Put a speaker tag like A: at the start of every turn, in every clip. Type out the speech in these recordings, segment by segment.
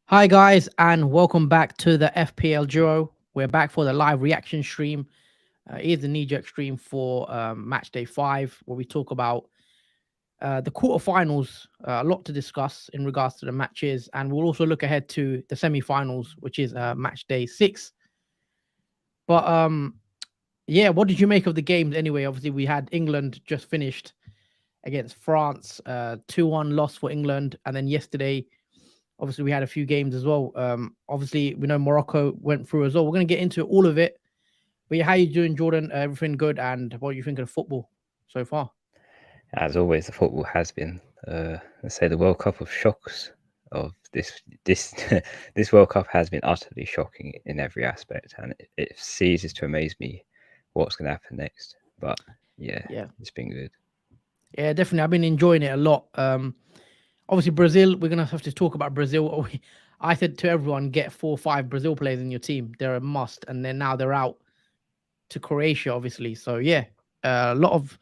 A: Hi, guys, and welcome back to the FPL Duo. We're back for the live reaction stream. Here's the knee jerk stream for match day 5, where we talk about the quarterfinals. A lot to discuss in regards to the matches, and we'll also look ahead to the semi finals, which is match day 6. But yeah, what did you make of the games anyway? Obviously, we had England just finished against France, 2-1 loss for England, and then yesterday obviously we had a few games as well. Obviously we know Morocco went through as well. We're going to get into all of it. But yeah, how you doing, Jordan? Everything good? And what do you think of the football so far?
B: As always, the football has been, let's say, the World Cup of shocks of this this World Cup has been utterly shocking in every aspect, and it ceases to amaze me what's going to happen next. But yeah,
A: Yeah,
B: it's been good.
A: yeah, definitely. I've been enjoying it a lot. Obviously Brazil. We're gonna have to talk about Brazil. I said to everyone, get 4 or 5 Brazil players in your team. They're a must. And then now they're out to Croatia, obviously. So yeah, a lot of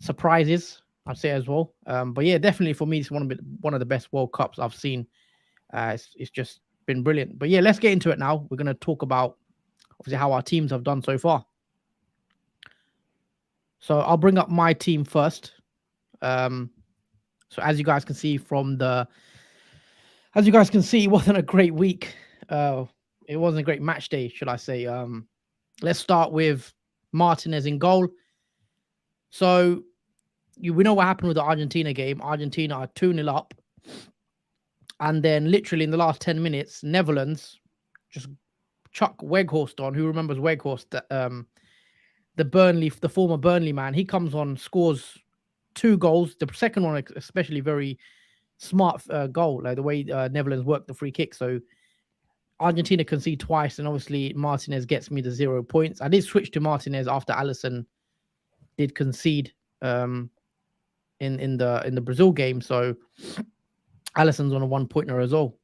A: surprises, I'd say as well. But yeah, definitely for me, it's one of the best World Cups I've seen. It's just been brilliant. But yeah, let's get into it now. We're gonna talk about obviously how our teams have done so far. So I'll bring up my team first. Um, so as you guys can see, it wasn't a great week. It wasn't a great match day, should I say? Let's start with Martinez in goal. So we know what happened with the Argentina game. Argentina are 2-0 up. And then literally in the last 10 minutes, Netherlands just chuck Weghorst on. Who remembers Weghorst? The former Burnley man. He comes on, scores 2 goals. The second one, especially very smart goal, like the way Netherlands worked the free kick. So Argentina concede twice, and obviously Martinez gets me the 0 points. I did switch to Martinez after Allison did concede in the Brazil game. So Allison's on a 1 pointer as well.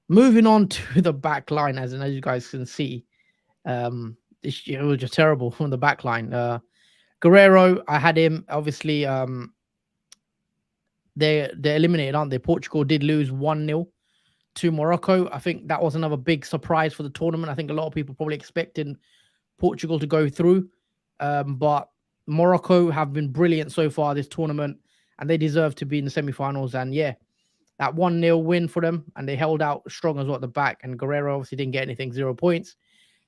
A: Moving on to the back line, as you guys can see, it was just terrible from the back line. Guerrero, I had him. Obviously, they're eliminated, aren't they? Portugal did lose 1-0 to Morocco. I think that was another big surprise for the tournament. I think a lot of people probably expecting Portugal to go through, but Morocco have been brilliant so far this tournament, and they deserve to be in the semi-finals. And yeah, that 1-0 win for them, and they held out strong as well at the back. And Guerrero obviously didn't get anything, 0 points.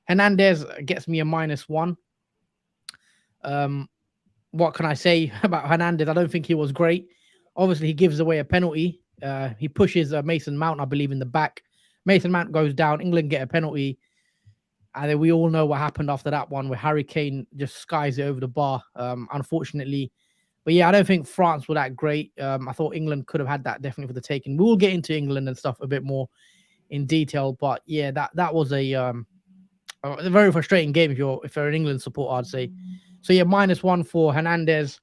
A: Hernandez gets me a -1. What can I say about Hernandez? I don't think he was great. Obviously, he gives away a penalty. He pushes Mason Mount, I believe, in the back. Mason Mount goes down. England get a penalty. And then we all know what happened after that one, where Harry Kane just skies it over the bar, unfortunately. But yeah, I don't think France were that great. I thought England could have had that definitely for the taking. We will get into England and stuff a bit more in detail. But yeah, that was a very frustrating game if you're an England supporter, I'd say. So yeah, -1 for Hernandez.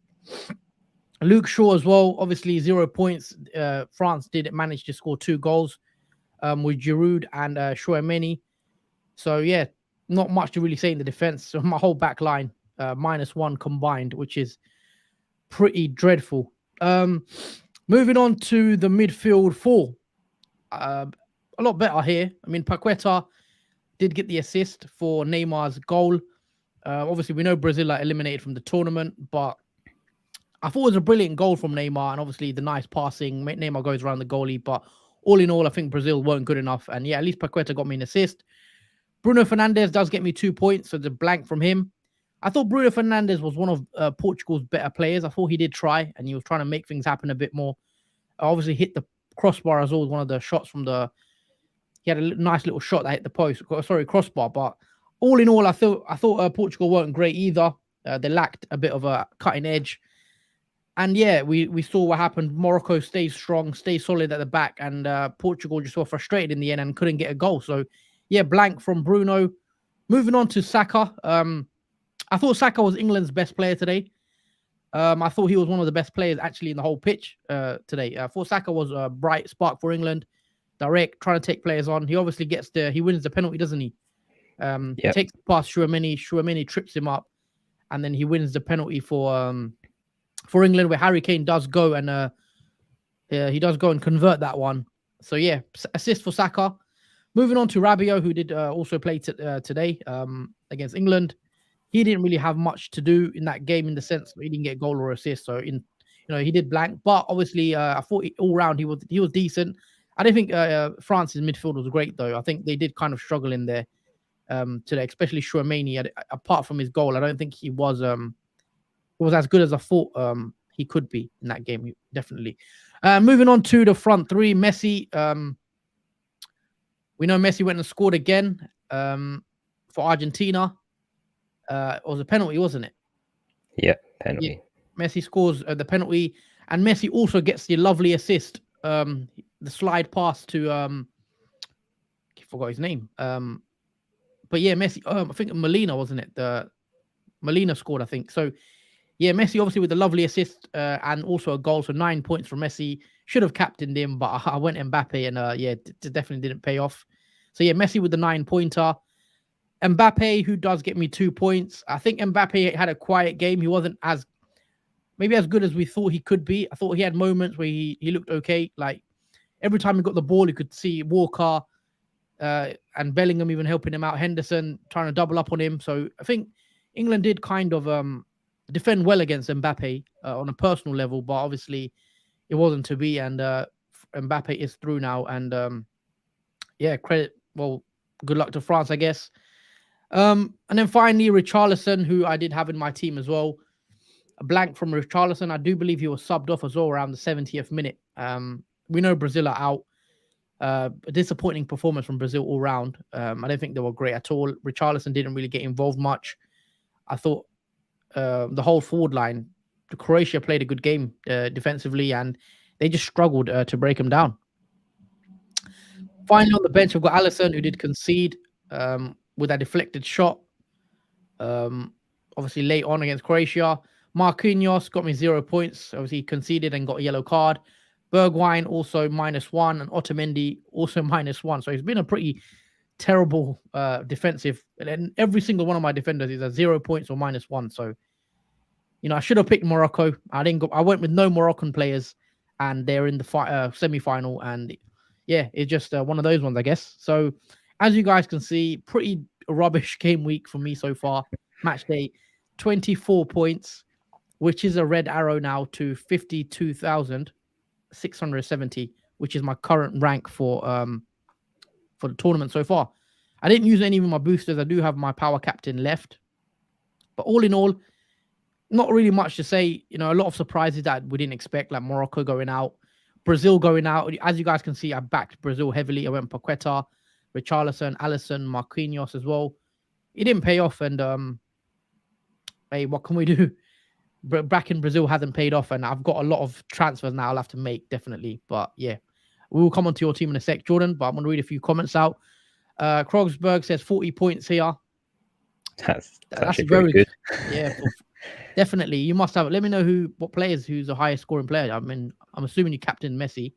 A: Luke Shaw as well, obviously 0 points. France did manage to score 2 goals with Giroud and Chouameni. So yeah, not much to really say in the defense. So my whole back line, -1 combined, which is pretty dreadful. Moving on to the midfield 4. A lot better here. I mean, Paqueta did get the assist for Neymar's goal. Obviously, we know Brazil are eliminated from the tournament, but I thought it was a brilliant goal from Neymar, and obviously the nice passing. Neymar goes around the goalie, but all in all, I think Brazil weren't good enough. And yeah, at least Paqueta got me an assist. Bruno Fernandes does get me 2 points, so the blank from him. I thought Bruno Fernandes was one of Portugal's better players. I thought he did try, and he was trying to make things happen a bit more. Obviously, hit the crossbar as well as one of the shots from the. He had a nice little shot that hit the post. Sorry, crossbar. But all in all, I thought Portugal weren't great either. They lacked a bit of a cutting edge. And yeah, we saw what happened. Morocco stays strong, stays solid at the back, and Portugal just were frustrated in the end and couldn't get a goal. So yeah, blank from Bruno. Moving on to Saka. I thought Saka was England's best player today. I thought he was one of the best players actually in the whole pitch today. I thought Saka was a bright spark for England, direct, trying to take players on. He obviously he wins the penalty, doesn't he? He
B: Yep.
A: takes the pass, Chouameni trips him up, and then he wins the penalty for England, where Harry Kane does go and Yeah, he does go and convert that one. So yeah, assist for Saka. Moving on to Rabiot, who did also play today against England. He didn't really have much to do in that game in the sense that he didn't get a goal or assist. So he did blank. But obviously, I thought all round he was decent. I don't think France's midfield was great though. I think they did kind of struggle in there today, especially Chouameni. Apart from his goal, I don't think he was as good as I thought he could be in that game. Definitely. Moving on to the front three, Messi. We know Messi went and scored again for Argentina. It was a penalty, wasn't it?
B: Yeah,
A: Yeah.
B: penalty.
A: Messi scores the penalty, and Messi also gets the lovely assist, the slide pass to I forgot his name. But yeah, Messi. I think Molina, wasn't it? The Molina scored, I think. So yeah, Messi obviously with a lovely assist and also a goal. So 9 points from Messi. Should have captained him, but I went Mbappe, and yeah, definitely didn't pay off. So yeah, Messi with the 9-pointer. Mbappe, who does get me 2 points. I think Mbappe had a quiet game. He wasn't maybe as good as we thought he could be. I thought he had moments where he looked okay. Like every time he got the ball, you could see Walker and Bellingham even helping him out. Henderson trying to double up on him. So I think England did kind of defend well against Mbappe on a personal level, but obviously it wasn't to be. And Mbappe is through now. And yeah, good luck to France, I guess. And then finally, Richarlison, who I did have in my team as well. A blank from Richarlison. I do believe he was subbed off as well around the 70th minute. We know Brazil are out. A disappointing performance from Brazil all round. I don't think they were great at all. Richarlison didn't really get involved much. I thought the whole forward line, Croatia played a good game defensively, and they just struggled to break them down. Finally, on the bench, we've got Alisson, who did concede with that deflected shot. Obviously, late on against Croatia. Marquinhos got me 0 points. Obviously, he conceded and got a yellow card. Bergwijn also -1, and Otamendi also -1. So it's been a pretty terrible defensive. And every single one of my defenders is at 0 points or -1. So, I should have picked Morocco. I didn't go. I went with no Moroccan players, and they're in the semi-final. And yeah, it's just one of those ones, I guess. So, as you guys can see, pretty rubbish game week for me so far. Match day, 24 points, which is a red arrow now to 52,670, which is my current rank for the tournament so far. I didn't use any of my boosters. I do have my power captain left, but all in all, not really much to say. A lot of surprises that we didn't expect, like Morocco going out, Brazil going out. As you guys can see, I backed Brazil heavily. I went Paqueta, Richarlison, Alisson, Marquinhos as well. It didn't pay off, and hey, what can we do? Back in Brazil hasn't paid off, and I've got a lot of transfers now I'll have to make, definitely. But yeah, we will come on to your team in a sec, Jordan, but I'm going to read a few comments out. Krogsberg says 40 points here.
B: That's actually very good.
A: Yeah, definitely. You must have. Let me know who's the highest scoring player. I mean, I'm assuming you captain Messi.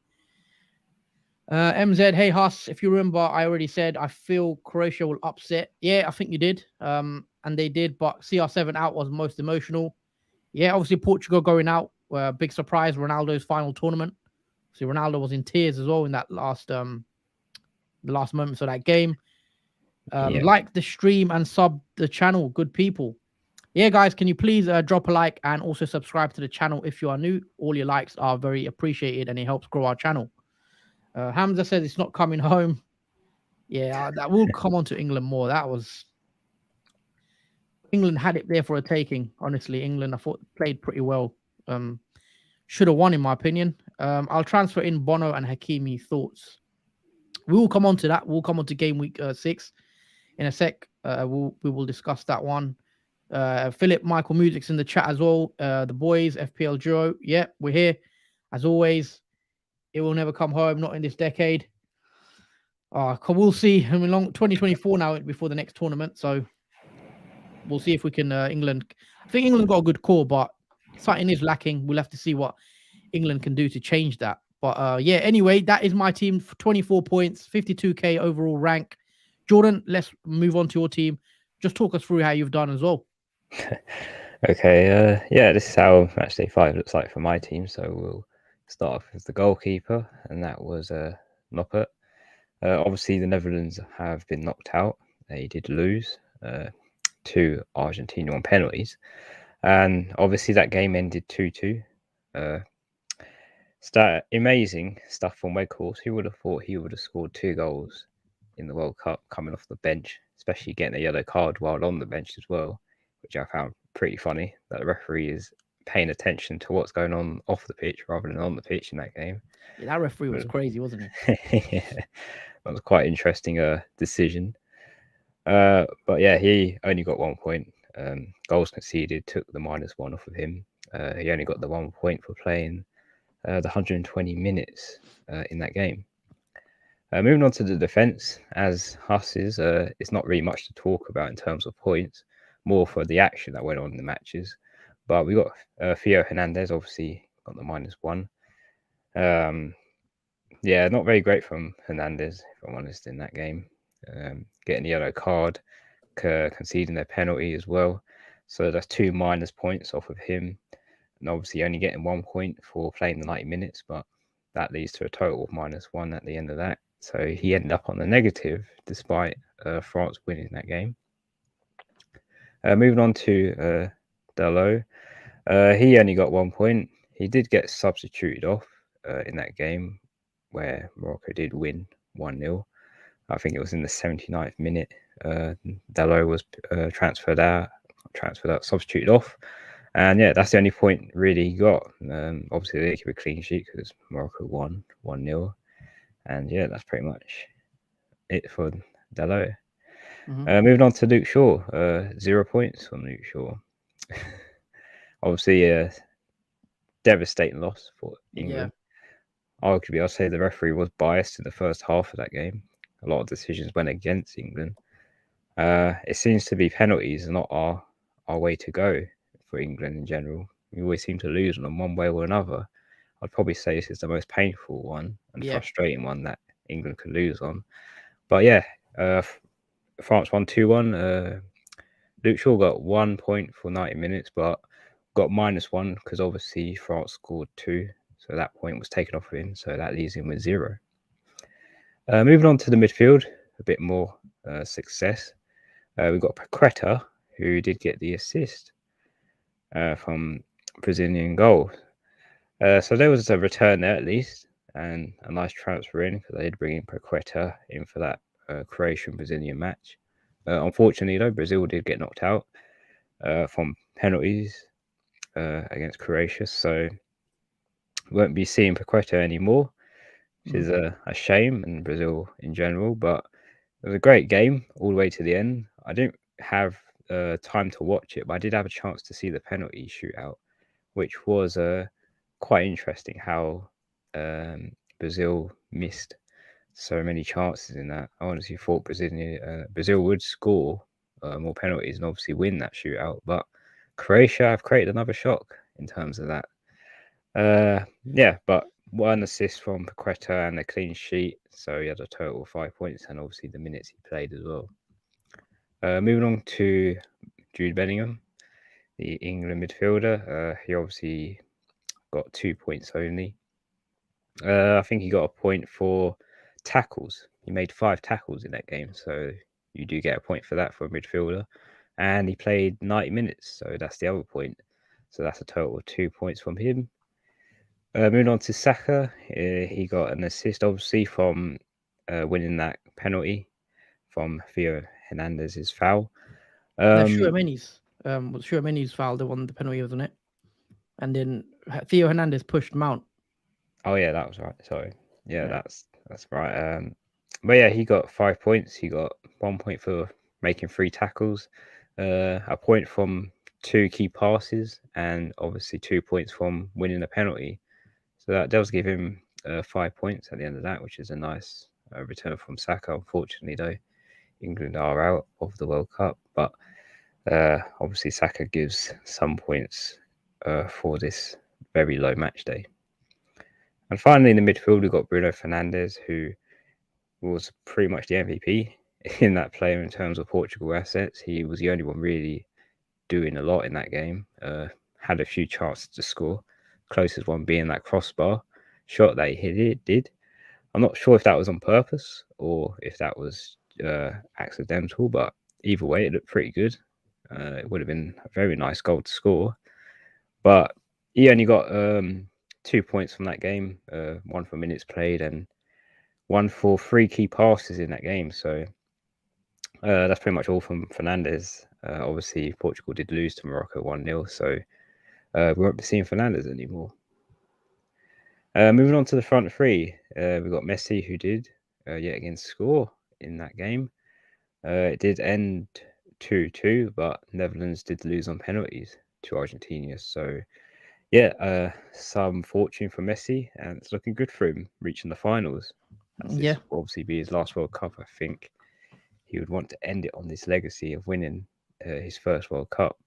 A: MZ, hey Huss, if you remember, I already said I feel Croatia will upset. Yeah, I think you did. And they did, but CR7 out was most emotional. Yeah, obviously Portugal going out, big surprise. Ronaldo's final tournament. So Ronaldo was in tears as well in that the last moments of that game. Like the stream and sub the channel, good people. Yeah, guys, can you please drop a like and also subscribe to the channel if you are new? All your likes are very appreciated, and it helps grow our channel. Hamza says it's not coming home. Yeah, that will come on to England more. England had it there for a taking. Honestly, England, I thought, played pretty well. Should have won, in my opinion. I'll transfer in Bono and Hakimi thoughts. We will come on to that. We'll come on to game week 6 in a sec. We will discuss that one. Philip Michael Music's in the chat as well. The boys, FPL Duo. Yeah, we're here. As always, it will never come home, not in this decade. We'll see. 2024 now before the next tournament. So we'll see if we can England. I think England got a good core, but something is lacking. We'll have to see what England can do to change that. But yeah, anyway, that is my team for 24 points, 52k overall rank. Jordan, let's move on to your team. Just talk us through how you've done as well.
B: Okay, yeah, this is how Matchday 5 looks like for my team. So we'll Start off with the goalkeeper, and that was Noppert. Obviously, the Netherlands have been knocked out. They did lose to Argentina on penalties, and obviously that game ended 2-2. Amazing stuff from Weghorst. Who would have thought he would have scored 2 goals in the World Cup coming off the bench, especially getting a yellow card while on the bench as well, which I found pretty funny that the referee is paying attention to what's going on off the pitch rather than on the pitch in that game.
A: Yeah, that referee was crazy, wasn't he?
B: Yeah, that was quite interesting decision. But yeah, he only got 1 point. Goals conceded took the -1 off of him. He only got the 1 point for playing the 120 minutes in that game. Moving on to the defence, as Huss's, it's not really much to talk about in terms of points, more for the action that went on in the matches. But we got Theo Hernandez, obviously got the -1. Yeah, not very great from Hernandez, if I'm honest, in that game. Getting a yellow card, conceding their penalty as well. So that's 2 minus points off of him. And obviously only getting 1 point for playing the 90 minutes, but that leads to a total of -1 at the end of that. So he ended up on the negative despite France winning that game. Moving on to Dalot. He only got 1 point. He did get substituted off in that game where Morocco did win 1-0. I think it was in the 79th minute. Dalot was transferred out, substituted off. And yeah, that's the only point really he got. Obviously, they keep a clean sheet because Morocco won 1-0. And yeah, that's pretty much it for Dalot. Moving on to Luke Shaw. 0 points from Luke Shaw. Obviously, a devastating loss for England. Yeah. Arguably, I'd say the referee was biased in the first half of that game. A lot of decisions went against England. It seems to be penalties are not our way to go for England in general. We always seem to lose on them one way or another. I'd probably say this is the most painful one and frustrating one that England could lose on. But yeah, France won 2-1. Luke Shaw got 1 point for 90 minutes, but got -1 because obviously France scored 2. So that point was taken off of him. So that leaves him with 0. Moving on to the midfield, a bit more success. We've got Paqueta, who did get the assist from Brazilian goal. So there was a return there at least, and a nice transfer in because they did bring in Paqueta in for that Croatian-Brazilian match. Unfortunately, though, Brazil did get knocked out from penalties against Croatia, so we won't be seeing Paqueta anymore, which is a shame, and Brazil in general. But it was a great game all the way to the end. I didn't have time to watch it, but I did have a chance to see the penalty shootout, which was quite interesting how Brazil missed so many chances in that. I honestly thought Brazil would score more penalties and obviously win that shootout, but Croatia have created another shock in terms of that. Yeah, but 1 assist from Paqueta and a clean sheet, so he had a total of 5 points, and obviously the minutes he played as well. Moving on to Jude Bellingham, the England midfielder. He obviously got 2 points only. I think he got a point for tackles. He made 5 tackles in that game, so you do get a point for that for a midfielder. And he played 90 minutes, so that's the other point. So that's a total of 2 points from him. Moving on to Saka, he got an assist, obviously, from winning that penalty from Theo Hernandez's foul.
A: Chouameni's was Chouameni's foul, the one, the penalty, wasn't it? And then Theo Hernandez pushed Mount.
B: Oh yeah, that was right. Sorry. Yeah, that's right. But yeah, he got 5 points. He got 1 point for making 3 tackles, a point from 2 key passes, and obviously 2 points from winning a penalty. So that does give him 5 points at the end of that, which is a nice return from Saka. Unfortunately, though, England are out of the World Cup, but obviously Saka gives some points for this very low match day. And finally, in the midfield, we've got Bruno Fernandes, who was pretty much the MVP in that player in terms of Portugal assets. He was the only one really doing a lot in that game. Had a few chances to score, closest one being that crossbar. shot that he did. I'm not sure if that was on purpose or if that was accidental, but either way, it looked pretty good. It would have been a very nice goal to score, but he only got 2 points from that game, one for minutes played and one for 3 key passes in that game. So that's pretty much all from Fernandez. Obviously, Portugal did lose to Morocco 1-0, so we won't be seeing Fernandez anymore. Moving on to the front three, we've got Messi, who did yet again score in that game. It did end 2-2, but Netherlands did lose on penalties to Argentina. So, yeah, some fortune for Messi, and it's looking good for him reaching the finals. As this
A: Yeah,
B: will obviously be his last World Cup, I think he would want to end it on this legacy of winning his first World Cup.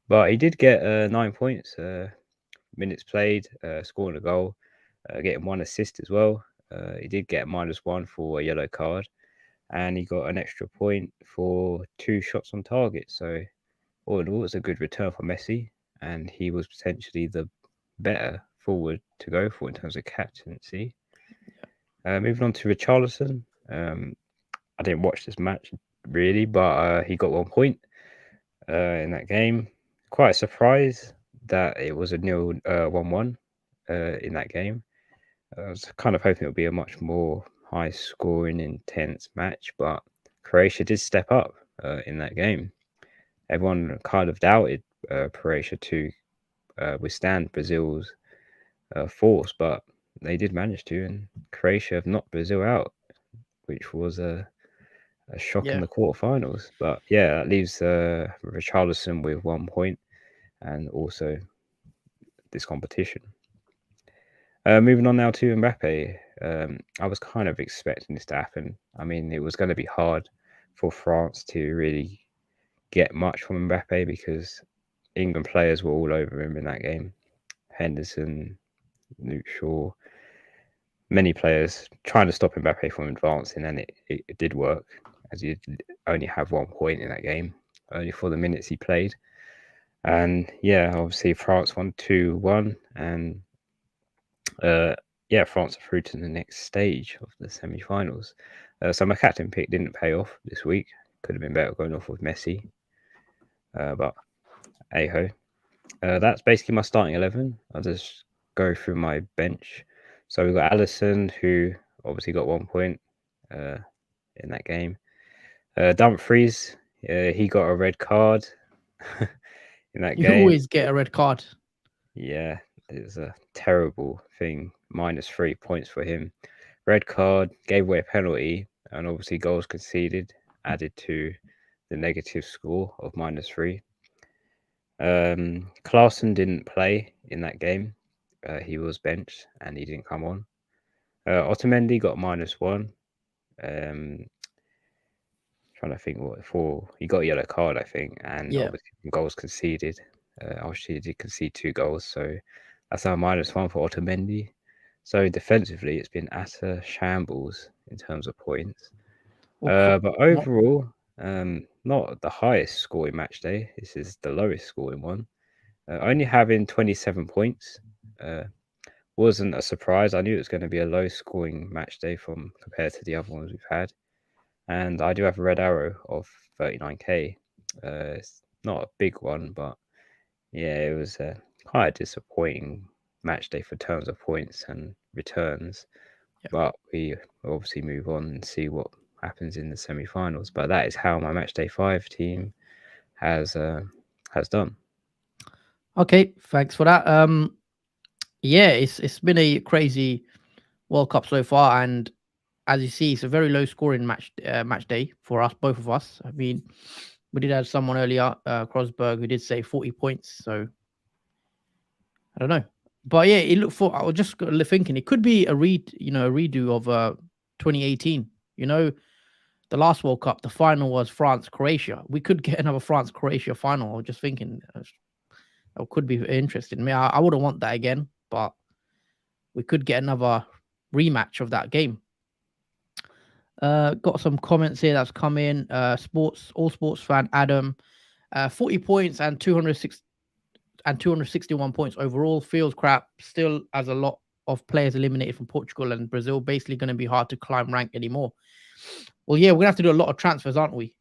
B: But he did get 9 points, minutes played, scoring a goal, getting one assist as well. He did get -1 for a yellow card, and he got an extra point for 2 shots on target. So, all in all, it's a good return for Messi, and he was potentially the better forward to go for in terms of captaincy. Moving on to Richarlison. I didn't watch this match really, but he got 1 point in that game. Quite a surprise that it was a 1-1 in that game. I was kind of hoping it would be a much more high scoring, intense match, but Croatia did step up in that game. Everyone kind of doubted Croatia to withstand Brazil's force, but they did manage to, and Croatia have knocked Brazil out, which was a shock in
A: yeah,
B: the quarterfinals. But yeah, that leaves Richarlison with 1 point and also this competition. Moving on now to Mbappe. I was kind of expecting this to happen. I mean, it was going to be hard for France to really get much from Mbappe because England players were all over him in that game. Henderson, Luke Shaw, many players trying to stop Mbappe from advancing, and it did work as he only have 1 point in that game, only for the minutes he played. And yeah, obviously France won 2-1, and yeah, France are through to the next stage of the semi-finals. So my captain pick didn't pay off this week. Could have been better going off with Messi, but hey-ho. That's basically my starting 11. I'll just go through my bench. So we've got Allison, who obviously got 1 point in that game. Dumfries, he got a red card in that
A: you
B: game.
A: always get a red card.
B: Yeah, it was a terrible thing. -3 points for him. Red card, gave away a penalty, and obviously goals conceded added to the negative score of -3. Klaassen didn't play in that game. He was benched and he didn't come on. Otamendi got -1. Trying to think what for. He got a yellow card, I think, and
A: Yeah.
B: obviously goals conceded. Obviously, he did concede 2 goals, so that's our -1 for Otamendi. So defensively, it's been utter shambles in terms of points.
A: Well,
B: But overall, not the highest scoring match day. This is the lowest scoring one. Only having 27 points wasn't a surprise. I knew it was going to be a low scoring match day from compared to the other ones we've had. And I do have a red arrow of 39k. It's not a big one, but yeah, it was quite a disappointing match day for terms of points and returns.
A: yeah.
B: But we obviously move on and see what happens in the semi-finals. But that is how my match day 5 team has done.
A: Okay, thanks for that. Yeah, it's been a crazy World Cup so far, and as you see, it's a very low scoring match day for us, both of us. I mean, we did have someone earlier, Krosberg, who did say 40 points. So I don't know, but yeah, it looked for. I was just thinking it could be a redo of 2018. You know, the last World Cup, the final was France Croatia. We could get another France Croatia final. I was just thinking that could be interesting. I mean, I wouldn't want that again, but we could get another rematch of that game. Got some comments here that's come in. All sports fan Adam, 40 points and 261 points overall. Feels crap. Still has a lot of players eliminated from Portugal and Brazil basically going to be hard to climb rank anymore. Well, yeah, we're gonna have to do a lot of transfers, aren't we?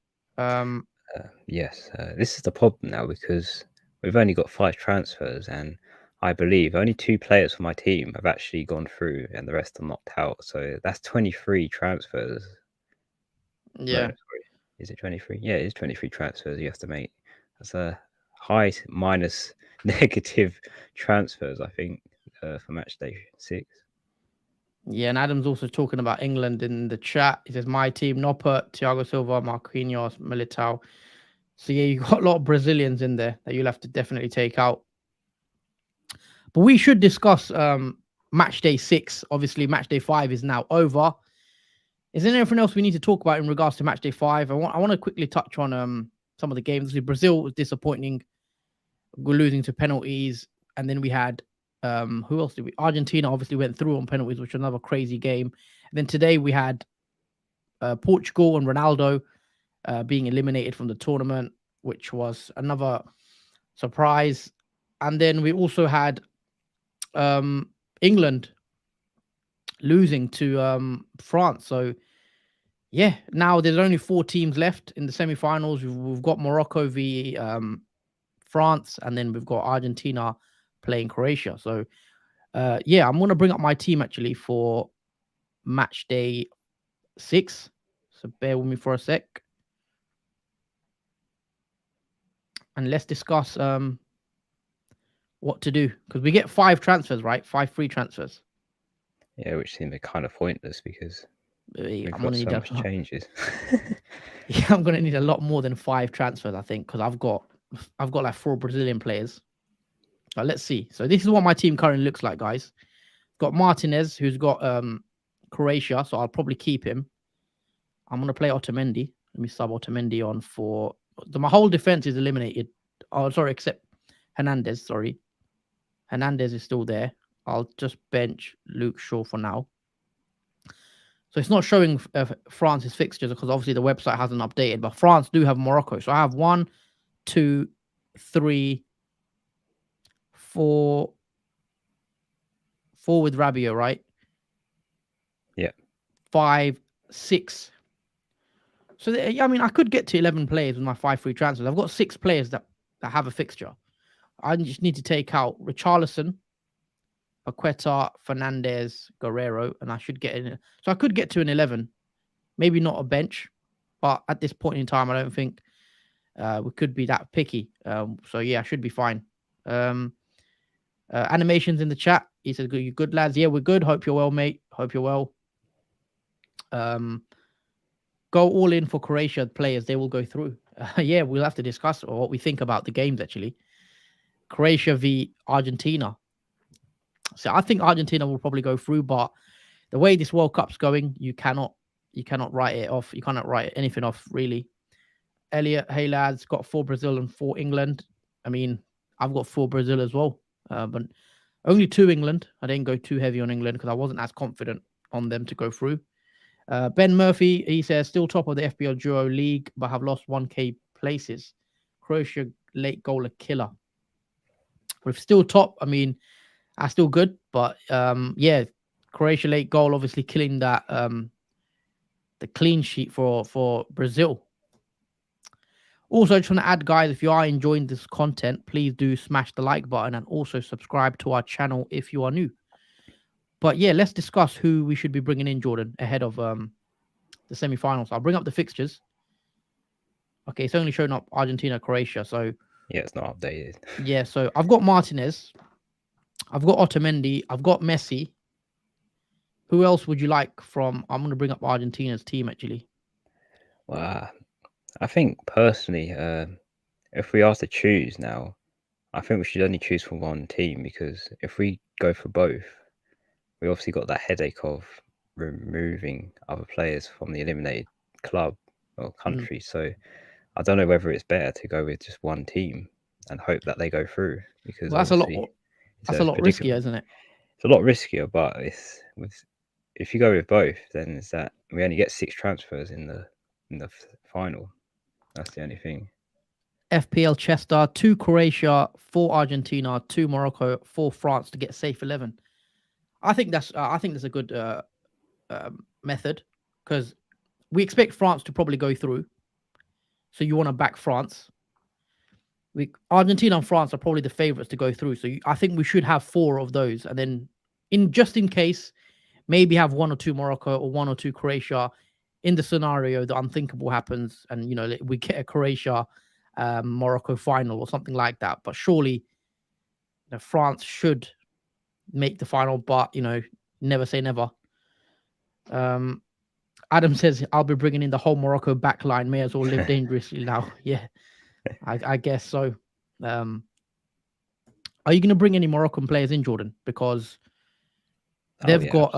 B: Yes, this is the problem now because we've only got 5 transfers, and I believe only 2 players for my team have actually gone through, and the rest are knocked out. So that's 23 transfers. No,
A: Yeah,
B: sorry, is it 23? Yeah, it is 23 transfers you have to make. That's a high minus negative transfers, I think, for Matchday 6.
A: yeah. And Adam's also talking about England in the chat. He says my team: Noppert, Thiago Silva, Marquinhos, Militao. So yeah, you got a lot of Brazilians in there that you'll have to definitely take out. But we should discuss match day 6. Obviously, match day 5 is now over. Is there anything else we need to talk about in regards to match day 5? I want to quickly touch on some of the games. Brazil was disappointing. We're losing to penalties, and then we had who else did we? Argentina obviously went through on penalties, which was another crazy game. And then today we had Portugal and Ronaldo being eliminated from the tournament, which was another surprise. And then we also had England losing to France. So yeah, now there's only 4 teams left in the semi-finals. We've got Morocco v France, and then we've got Argentina playing Croatia. So yeah, I'm going to bring up my team actually for match day 6. So bear with me for a sec. And let's discuss what to do, because we get 5 transfers, right? 5 free transfers.
B: Yeah, which seemed kind of pointless because we've got so much changes.
A: Yeah, I'm gonna need a lot more than 5 transfers, I think, because I've got like 4 Brazilian players. But let's see. So this is what my team currently looks like, guys. Got Martinez, who's got Croatia, so I'll probably keep him. I'm gonna play Otamendi. Let me sub Otamendi on for my whole defense is eliminated. Oh, sorry, except Hernandez. Sorry, Hernandez is still there. I'll just bench Luke Shaw for now. So it's not showing France's fixtures because obviously the website hasn't updated. But France do have Morocco. So I have 1, 2, 3, 4 with Rabiot, right?
B: Yeah.
A: 5, 6. So I mean, I could get to 11 players with my 5 free transfers. I've got 6 players that have a fixture. I just need to take out Richarlison, Paqueta, Fernandez, Guerrero, and I should get in. So I could get to an 11. Maybe not a bench, but at this point in time, I don't think we could be that picky. So yeah, I should be fine. Animations in the chat. He says, "You good lads? Yeah, we're good. Hope you're well, mate. Hope you're well." Go all in for Croatia players. They will go through. Yeah, we'll have to discuss what we think about the games actually. Croatia v Argentina. So I think Argentina will probably go through, but the way this World Cup's going, you cannot write it off. You cannot write anything off really. Elliot, hey lads, got 4 Brazil and 4 England. I mean, I've got 4 Brazil as well, but only 2 England. I didn't go too heavy on England because I wasn't as confident on them to go through. Ben Murphy, he says, still top of the FPL Duo League, but have lost 1k places. Croatia late goaler killer. We're still top. I mean, that's still good, but yeah, Croatia late goal obviously killing that the clean sheet for Brazil. Also, just want to add, guys, if you are enjoying this content, please do smash the like button and also subscribe to our channel if you are new. But yeah, let's discuss who we should be bringing in, Jordan, ahead of the semi-finals. I'll bring up the fixtures. Okay, it's only showing up Argentina, Croatia. So
B: yeah, it's not updated.
A: Yeah, so I've got Martinez, I've got Otamendi, I've got Messi. Who else would you like from? I'm going to bring up Argentina's team actually.
B: Well, I think personally, if we are to choose now, I think we should only choose for one team, because if we go for both, we obviously got that headache of removing other players from the eliminated club or country. So I don't know whether it's better to go with just one team and hope that they go through, because
A: Well, that's a lot riskier, isn't it?
B: It's a lot riskier, but if you go with both, then it's that we only get 6 transfers in the final. That's the only thing.
A: FPL Chester, 2 Croatia, 4 Argentina, 2 Morocco, 4 France to get safe 11. I think that's a good method, because we expect France to probably go through. So you want to back France. Argentina and France are probably the favorites to go through. So I think we should have four of those, and then in just in case, maybe have one or two Morocco or one or two Croatia. In the scenario the unthinkable happens, and we get a Croatia Morocco final or something like that. But surely France should make the final. But never say never. Um, Adam says I'll be bringing in the whole Morocco back line. May as well live dangerously now. Yeah, I guess so. Um, are you going to bring any Moroccan players in, Jordan? Because
B: Oh
A: they've
B: yeah,
A: got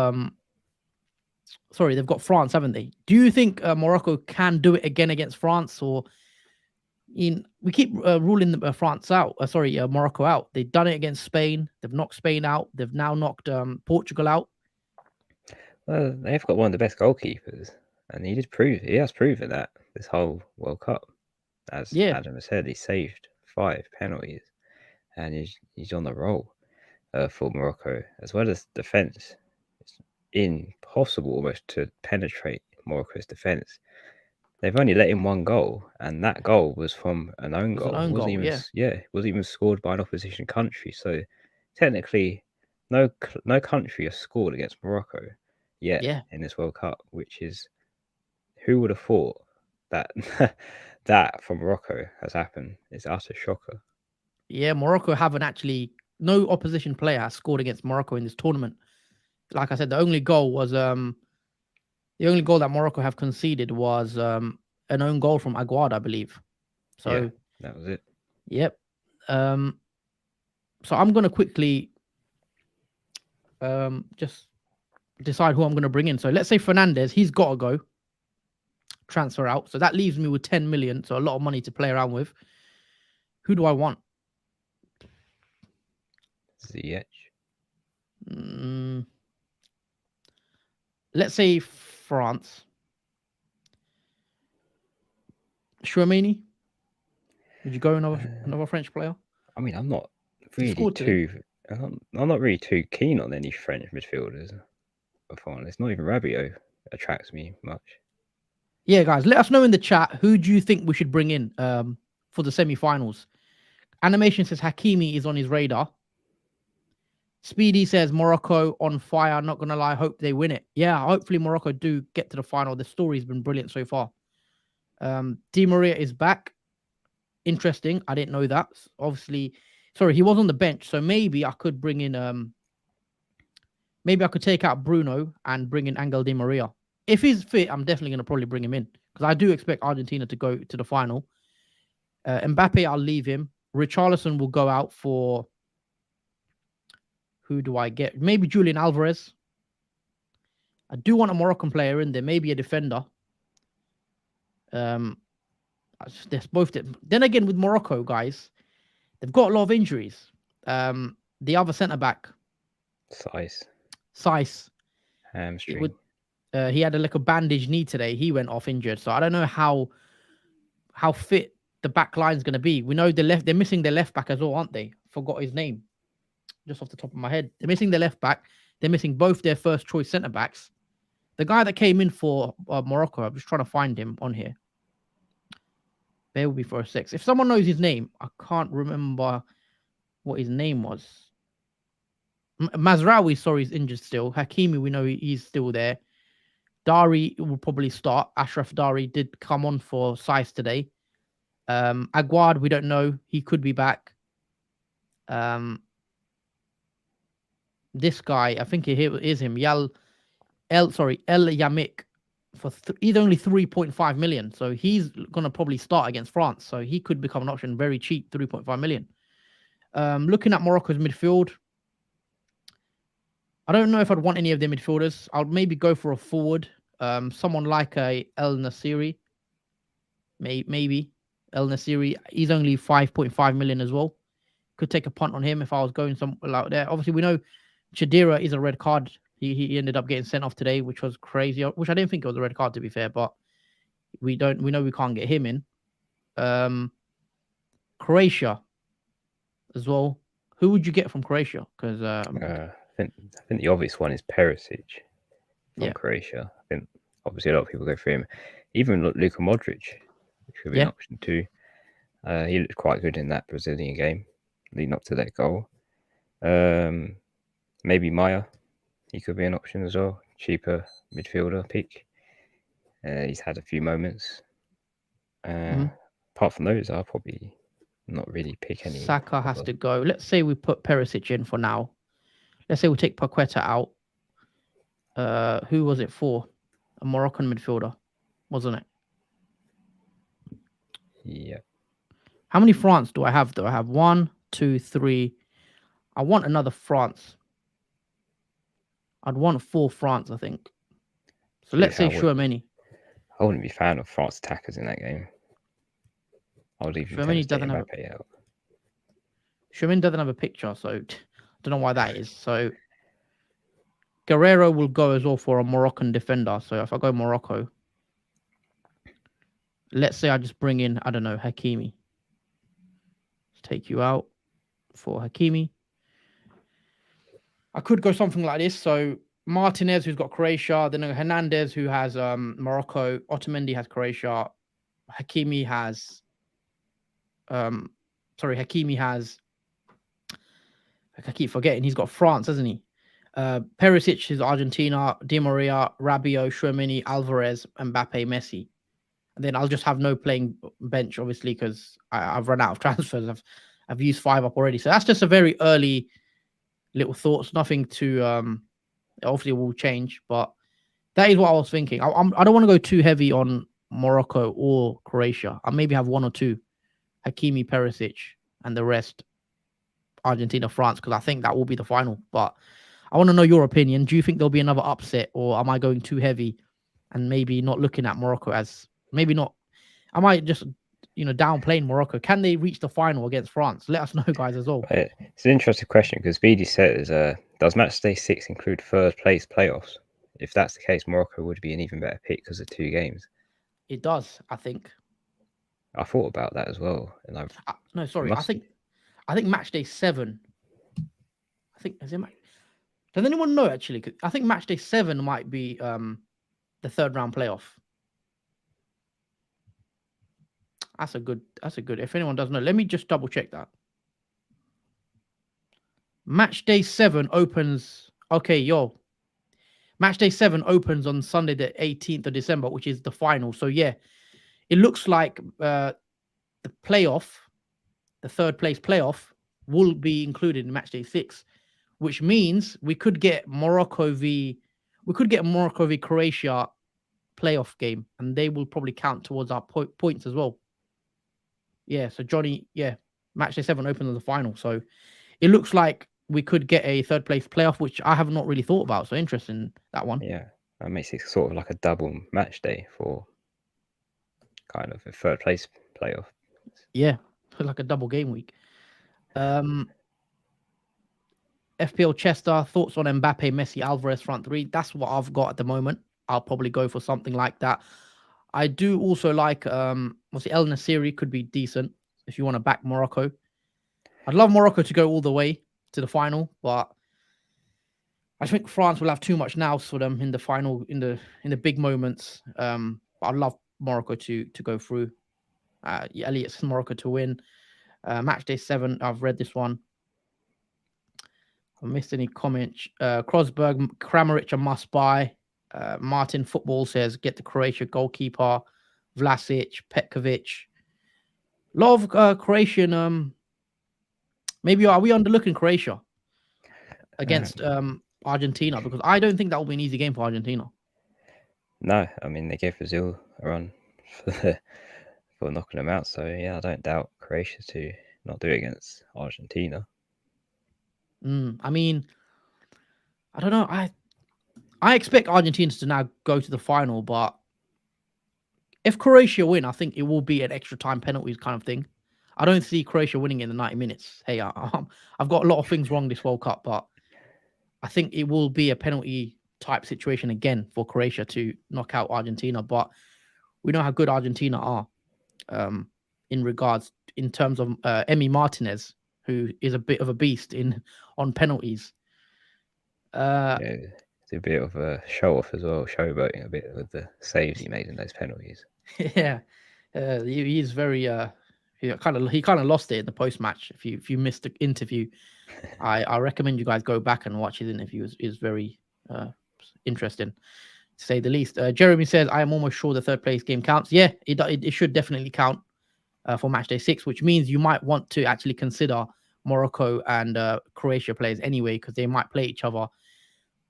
A: they've got France, haven't they? Do you think Morocco can do it again against France, or we keep ruling France out? Morocco out. They've done it against Spain. They've knocked Spain out. They've now knocked Portugal out.
B: well, they've got one of the best goalkeepers, and he has proven that this whole World Cup. As
A: Yeah,
B: Adam has said, he saved 5 penalties, and he's on the roll for Morocco, as well as defence. It's impossible almost to penetrate Morocco's defence. They've only let in one goal, and that goal was from an own
A: it was an
B: goal. It
A: own
B: wasn't
A: goal.
B: even
A: Yeah,
B: it wasn't even scored by an opposition country. So technically, no country has scored against Morocco yet
A: yeah,
B: in this World Cup, which is, who would have thought that that from Morocco has happened? It's utter shocker.
A: yeah. Morocco haven't actually. No opposition player has scored against Morocco in this tournament. Like I said, the only goal that Morocco have conceded was an own goal from Aguad, I believe.
B: Yeah,
A: So,
B: that was it.
A: yep. Um, so I'm gonna quickly just decide who I'm gonna bring in. So let's say Fernandez, he's got to go transfer out. So that leaves me with 10 million. So a lot of money to play around with. Who do I want?
B: Ziyech.
A: Mm, let's say France. Chouameni. Would you go another French player?
B: I mean,
A: He
B: really
A: scored today.
B: too. I'm not really too keen on any French midfielders. If I'm honest, not even Rabiot attracts me much.
A: Yeah, guys, let us know in the chat who do you think we should bring in for the semi-finals. Animation says Hakimi is on his radar. Speedy says Morocco on fire. Not gonna lie, hope they win it. Yeah, hopefully Morocco do get to the final. The story's been brilliant so far. Di Maria is back. Interesting. I didn't know that. Obviously, sorry, he was on the bench, so maybe I could bring in maybe I could take out Bruno and bring in Angel Di Maria. If he's fit, I'm definitely gonna probably bring him in, because I do expect Argentina to go to the final. Mbappe, I'll leave him. Richarlison will go out for, who do I get? Maybe Julian Alvarez. I do want a Moroccan player in there, maybe a defender. There's both. Then again, with Morocco, guys, they've got a lot of injuries. The other centre back, Saiss, it
B: Hamstring.
A: would. He had a little bandage knee today. He went off injured, so I don't know how fit the back line's going to be. We know they're missing their left back as well, aren't they? Forgot his name just off the top of my head. They're missing their left back. They're missing both their first choice centre backs. The guy that came in for Morocco, I'm just trying to find him on here. Bear with me for a sec. If someone knows his name, I can't remember what his name was. Mazraoui, sorry, is injured still. Hakimi, we know he's still there. Dari will probably start. Ashraf Dari did come on for Saiss today. Aguad, we don't know. He could be back. This guy, I think it is him. El Yamik, for he's only 3.5 million. So he's gonna probably start against France. So he could become an option very cheap, 3.5 million. Looking at Morocco's midfield, I don't know if I'd want any of their midfielders. I'll maybe go for a forward. Someone like a El Nasiri. Maybe El Nasiri. He's only 5.5 million as well. Could take a punt on him if I was going somewhere out there. Obviously, we know Chadira is a red card. He ended up getting sent off today, which was crazy. Which I didn't think it was a red card, to be fair. But we know we can't get him in. Croatia as well. Who would you get from Croatia? Because
B: I think the obvious one is Perisic from
A: Yeah,
B: Croatia. I think obviously a lot of people go for him. Even Luka Modric, which could be an
A: yeah.
B: option too. He looked quite good in that Brazilian game, leading up to that goal. Maybe Maya, he could be an option as well. Cheaper midfielder pick. He's had a few moments.
A: hmm
B: Apart from those, I'll probably not really pick any
A: Saka has
B: other.
A: to go. Let's say we put Perisic in for now. Let's say we take Paqueta out. Who was it for? A Moroccan midfielder, wasn't it?
B: Yeah.
A: How many France do I have? Do I have one, two, three? I want another France. I'd want four France, I think. So
B: To be
A: let's say
B: fair,
A: Chouameni.
B: I wouldn't be a fan of France attackers in that game. I would even tend
A: Chouameni
B: to take
A: doesn't have
B: Mbappe out.
A: Chouameni doesn't have a picture, so I don't know why that is. So Guerrero will go as well for a Moroccan defender. So if I go Morocco, let's say I just bring in, I don't know, Hakimi. Let's take you out for Hakimi. I could go something like this. So Martinez, who's got Croatia, then Hernandez, who has Morocco, Otamendi has Croatia, Hakimi has Hakimi has I keep forgetting he's got France, hasn't he? Perisic is Argentina, Di Maria, Rabiot, Chouameni, Alvarez, Mbappe, Messi. And then I'll just have no playing bench, obviously, because I've run out of transfers. I've used 5 up already. So that's just a very early little thoughts. Nothing to obviously will change, but that is what I was thinking. I don't want to go too heavy on Morocco or Croatia. I maybe have one or two, Hakimi, Perisic, and the rest Argentina, France, because I think that will be the final. But I want to know your opinion. Do you think there'll be another upset, or am I going too heavy and maybe not looking at Morocco as maybe not? I might just downplaying Morocco. Can they reach the final against France? Let us know, guys, as well.
B: It's an interesting question because BD says, does Matchday 6 include third place playoffs? If that's the case, Morocco would be an even better pick because of 2 games.
A: It does, I think.
B: I thought about that as well, and
A: No, sorry. I think match day 7. I think is it. Does anyone know actually? 'Cause I think match day 7 might be the third round playoff. That's a good. If anyone doesn't know, let me just double check that. Match day 7 opens. Okay, yo. Match day 7 opens on Sunday, the 18th of December, which is the final. So yeah, it looks like the playoff, the third place playoff, will be included in match day 6, which means we could get Morocco v Croatia playoff game, and they will probably count towards our points as well. Yeah, so Johnny, yeah, match day 7 opens as the final. So it looks like we could get a third place playoff, which I have not really thought about. So interesting, that one.
B: yeah, that makes it sort of like a double match day for kind of a third place playoff.
A: Yeah, like a double game week. FPL Chester, thoughts on Mbappe, Messi, Alvarez front 3? That's what I've got at the moment. I'll probably go for something like that. I do also like what's it, El Nasiri could be decent if you want to back Morocco. I'd love Morocco to go all the way to the final, but I think France will have too much nous for them in the final, in the big moments. I'd love Morocco to go through. Elliot's Morocco to win. Match day 7. I've read this one. I missed any comments. Krosberg, Kramaric a must buy. Martin Football says get the Croatia goalkeeper. Vlasic, Petkovic. A lot of Croatian. Maybe are we underlooking Croatia against Argentina? Because I don't think that will be an easy game for Argentina.
B: No, I mean they gave Brazil a run for knocking them out. So yeah, I don't doubt Croatia to not do it against Argentina.
A: I mean, I don't know. I expect Argentina to now go to the final, but if Croatia win, I think it will be an extra time penalties kind of thing. I don't see Croatia winning in the 90 minutes. Hey, I've got a lot of things wrong this World Cup, but I think it will be a penalty type situation again for Croatia to knock out Argentina. But we know how good Argentina are in terms of Emi Martinez, who is a bit of a beast on penalties. Uh,
B: Yeah, it's a bit of a show off as well, showboating a bit with the saves he made in those penalties.
A: yeah, he's very he kind of lost it in the post match. If you missed the interview, I recommend you guys go back and watch his interview. Is very uh, interesting, to say the least. Jeremy says, I am almost sure the third place game counts. Yeah, it should definitely count for match day 6, which means you might want to actually consider Morocco and Croatia players anyway, because they might play each other.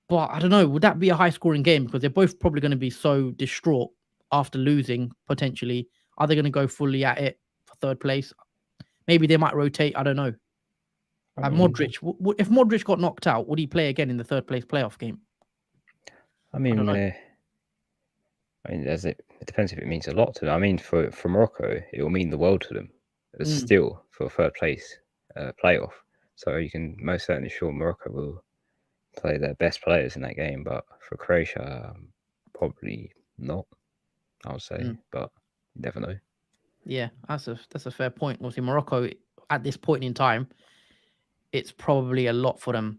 A: But I don't know, would that be a high scoring game? Because they're both probably going to be so distraught after losing potentially. Are they going to go fully at it for third place? Maybe they might rotate. I don't know.
B: I
A: And
B: mean,
A: Modric, if Modric got knocked out, would he play again in the third place playoff game?
B: I
A: I don't
B: mean,
A: know.
B: uh, I mean, it depends if it means a lot to them. I mean, for Morocco, it will mean the world to them. It's
A: Mm,
B: still for third place playoff, so you can most certainly sure Morocco will play their best players in that game. But for Croatia, probably not. I would say,
A: mm.
B: but you never know.
A: Yeah, that's a fair point. Obviously, Morocco at this point in time, it's probably a lot for them.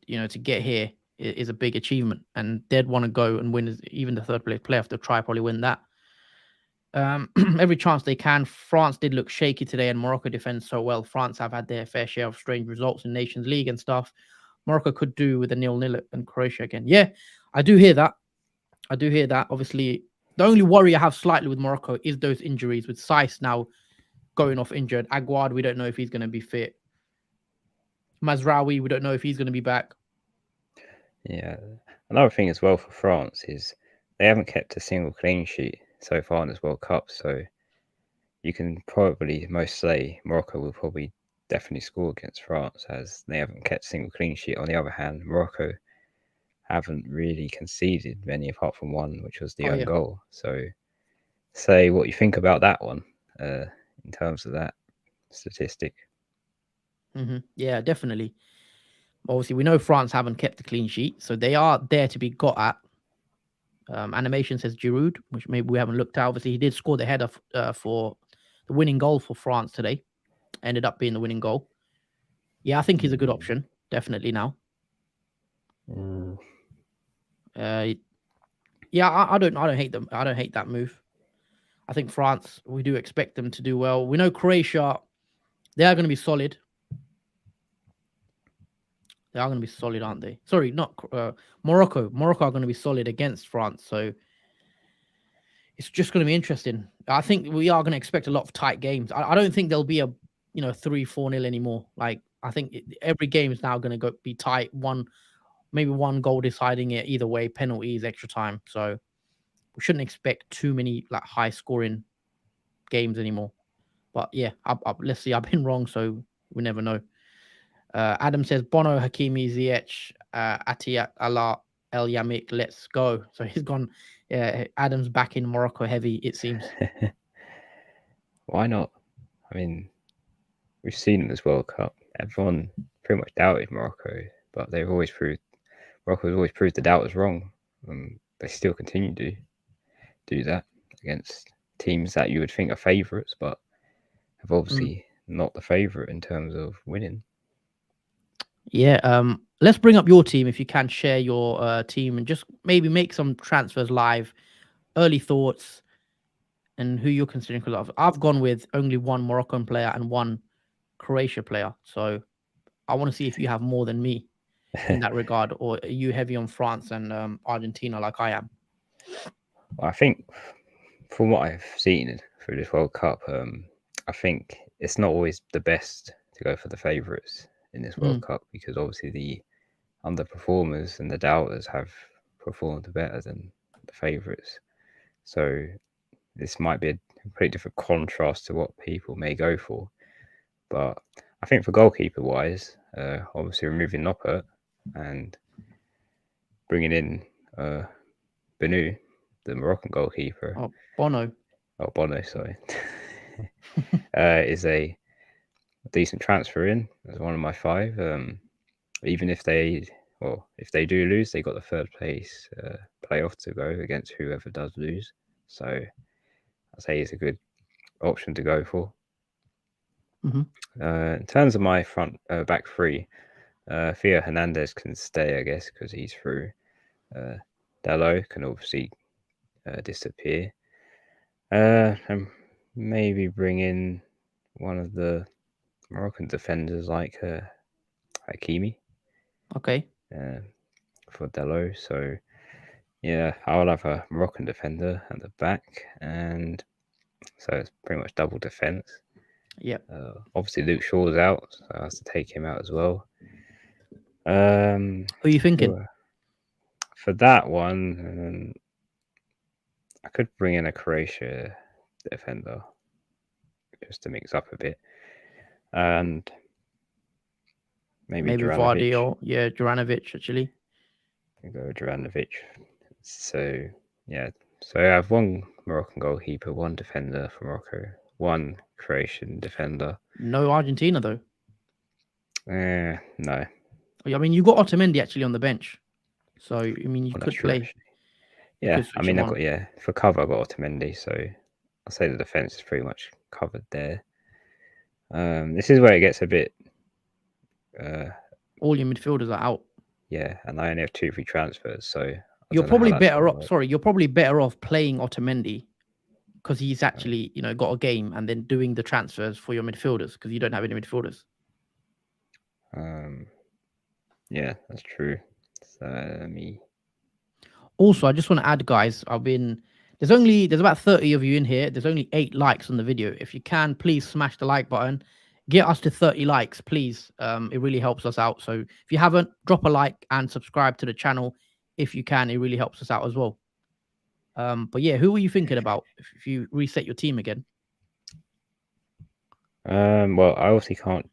A: To get here is a big achievement, and they'd want to go and win even the third place playoff. They'll try probably win that. Every chance they can. France did look shaky today, and Morocco defends so well. France have had their fair share of strange results in Nations League and stuff. Morocco could do with a 0-0 and Croatia again. Yeah, I do hear that. I do hear that. Obviously, the only worry I have slightly with Morocco is those injuries, with Saiss now going off injured. Aguard, we don't know if he's going to be fit. Mazraoui, we don't know if he's going to be back.
B: Yeah. Another thing as well for France is they haven't kept a single clean sheet so far in this World Cup. So you can probably most say Morocco will probably definitely score against France as they haven't kept a single clean sheet. On the other hand, Morocco haven't really conceded many apart from one, which was the
A: Oh
B: own
A: yeah.
B: goal. So say what you think about that one in terms of that statistic.
A: Yeah, definitely. Obviously, we know France haven't kept a clean sheet, so they are there to be got at. Animation says Giroud, which maybe we haven't looked at. Obviously, he did score the header for the winning goal for France today. Ended up being the winning goal. Yeah, I think he's a good
B: Mm.
A: option. Definitely now.
B: Mm.
A: Uh, yeah, I don't hate them. I don't hate that move. I think France, we do expect them to do well. We know Croatia, they are going to be solid. They are going to be solid, aren't they? Sorry, not Morocco. Morocco are going to be solid against France. So it's just going to be interesting. I think we are going to expect a lot of tight games. I don't think there'll be a 3-4 nil anymore. Like I think every game is now going to be tight. Maybe one goal deciding it either way, penalties, extra time. So we shouldn't expect too many like high scoring games anymore. But yeah, let's see. I've been wrong, so we never know. Adam says Bono, Hakimi, Ziyech, Atiyat, Allah, El Yamik. Let's go. So he's gone. Yeah, Adam's back in Morocco heavy. It seems.
B: Why not? I mean, we've seen in this World Cup. Everyone pretty much doubted Morocco, but Morocco's always proved the doubters wrong. They still continue to do that against teams that you would think are favourites, but have
A: Mm.
B: obviously not the favourite in terms of winning.
A: Yeah. Let's bring up your team if you can share your team and just maybe make some transfers live. Early thoughts and who you're considering. Because I've gone with only one Moroccan player and one Croatia player. So I want to see if you have more than me in that regard, or are you heavy on France and Argentina like I am?
B: I think from what I've seen through this World Cup, I think it's not always the best to go for the favourites in this World
A: Mm,
B: Cup because obviously the underperformers and the doubters have performed better than the favourites. So this might be a completely different contrast to what people may go for. But I think for goalkeeper wise, obviously removing Noppert and bringing in uh, Benu, the Moroccan goalkeeper,
A: oh, Bono.
B: Bono, sorry, is a decent transfer in as one of my five. Even if they do lose, they got the third place playoff to go against whoever does lose. So I'd say he's a good option to go for.
A: Mhm.
B: In terms of my front back three, Theo Hernandez can stay, I guess, because he's through. Dalot can obviously disappear. And maybe bring in one of the Moroccan defenders like Hakimi
A: Okay.
B: for Dalot. So yeah, I'll have a Moroccan defender at the back, and so it's pretty much double defense.
A: Yep.
B: Obviously, Luke Shaw's out, so I have to take him out as well.
A: Who are you thinking?
B: For that one, I could bring in a Croatia defender just to mix up a bit, and maybe
A: Vardy
B: Juranovic.
A: or Juranovic actually.
B: Go Juranovic. So yeah, so I have one Moroccan goalkeeper, one defender for Morocco, one Croatian defender.
A: No Argentina though.
B: No.
A: I mean, you got Otamendi actually on the bench, so I mean you could
B: True,
A: play.
B: actually. Yeah, I mean, for cover, I got Otamendi, so I'll say the defense is pretty much covered there. This is where it gets a bit.
A: All your midfielders are out.
B: Yeah, and I only have 2 free transfers, so
A: You're probably better off. Sorry, you're probably better off playing Otamendi because he's actually got a game, and then doing the transfers for your midfielders because you don't have any midfielders.
B: Yeah, that's true. So me.
A: Also, I just want to add, guys, there's about 30 of you in here. There's only 8 likes on the video. If you can, please smash the like button. Get us to 30 likes, please. It really helps us out. So if you haven't, drop a like and subscribe to the channel if you can. It really helps us out as well. But yeah, who were you thinking about if you reset your team again?
B: Well, I obviously can't.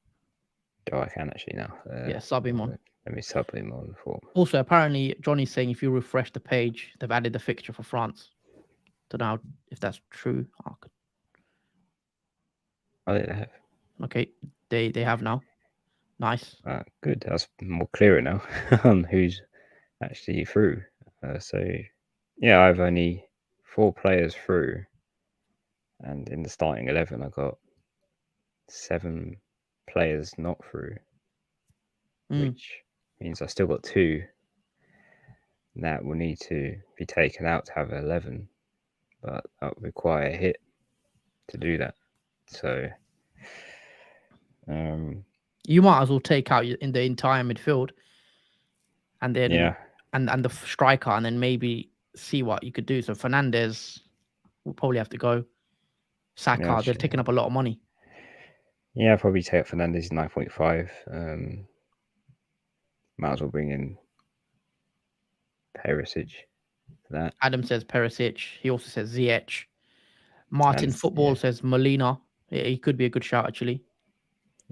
B: Oh, I can actually now.
A: Yeah, sub him on.
B: Let me sub him on for.
A: Also, apparently, Johnny's saying if you refresh the page, they've added the fixture for France. Don't know if that's true.
B: Oh, they have.
A: Okay, they have now. Nice.
B: Good. That's more clearer now on who's actually through. So yeah, I've only 4 players through, and in the starting 11, I got 7 players not through, which means I still got 2 that will need to be taken out to have 11, but that would require a hit to do that. So
A: you might as well take out in the entire midfield, and then and the striker, and then maybe see what you could do. So Fernandez will probably have to go. Saka, they're taking up a lot of money.
B: Yeah, I'll probably take Fernandez 9.5. Might as well bring in Perisic for that.
A: Adam says Perisic. He also says Ziyech. Martin Football says Molina. Yeah, he could be a good shout actually.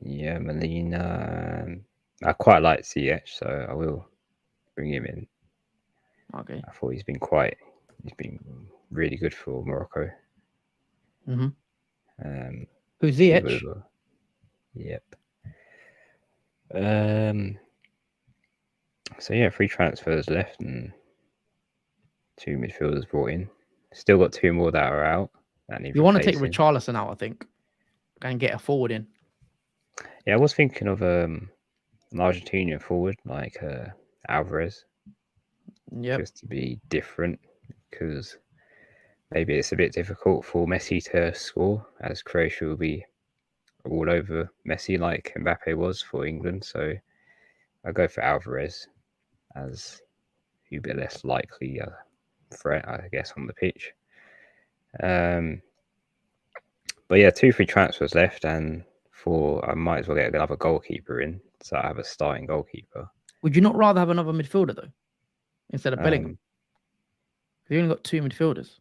B: Yeah, Molina. I quite like Ziyech, so I will bring him in.
A: Okay.
B: I thought he's been really good for Morocco.
A: Who's Ziyech?
B: Yep. So yeah, 3 transfers left and 2 midfielders brought in. Still got 2 more that are out.
A: You want to take Richarlison out, I think, and get a forward in.
B: Yeah, I was thinking of an Argentinian forward like Alvarez.
A: Yeah.
B: Just to be different, because maybe it's a bit difficult for Messi to score, as Croatia will be all over Messi like Mbappe was for England. So I'll go for Alvarez as a bit less likely threat, I guess, on the pitch. But yeah, 2 free transfers left, and I might as well get another goalkeeper in, so I have a starting goalkeeper.
A: Would you not rather have another midfielder though, instead of Bellingham? You only got 2 midfielders.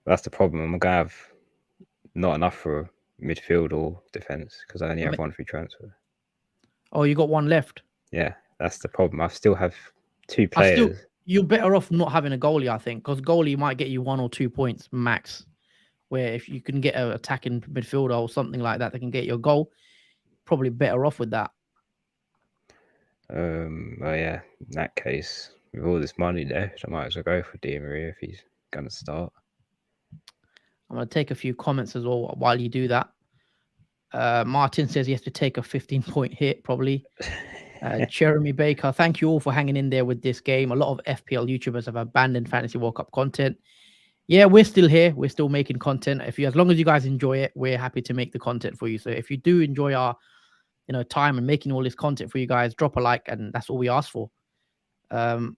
B: That's the problem. I'm gonna have not enough for midfield or defense because I only have 1 free transfer.
A: Oh, you got 1 left.
B: Yeah, that's the problem. I still have 2 players.
A: You're better off not having a goalie, I think, because goalie might get you 1 or 2 points max. Where if you can get an attacking midfielder or something like that can get your goal, probably better off with that.
B: Well, yeah, in that case, with all this money left, I might as well go for Di Maria if he's going to start.
A: I'm going to take a few comments as well while you do that. Martin says he has to take a 15-point hit, probably. Jeremy Baker, thank you all for hanging in there with this game. A lot of FPL YouTubers have abandoned Fantasy World Cup content. Yeah, we're still here. We're still making content. As long as you guys enjoy it, we're happy to make the content for you. So if you do enjoy our, time and making all this content for you guys, drop a like, and that's all we ask for. Um,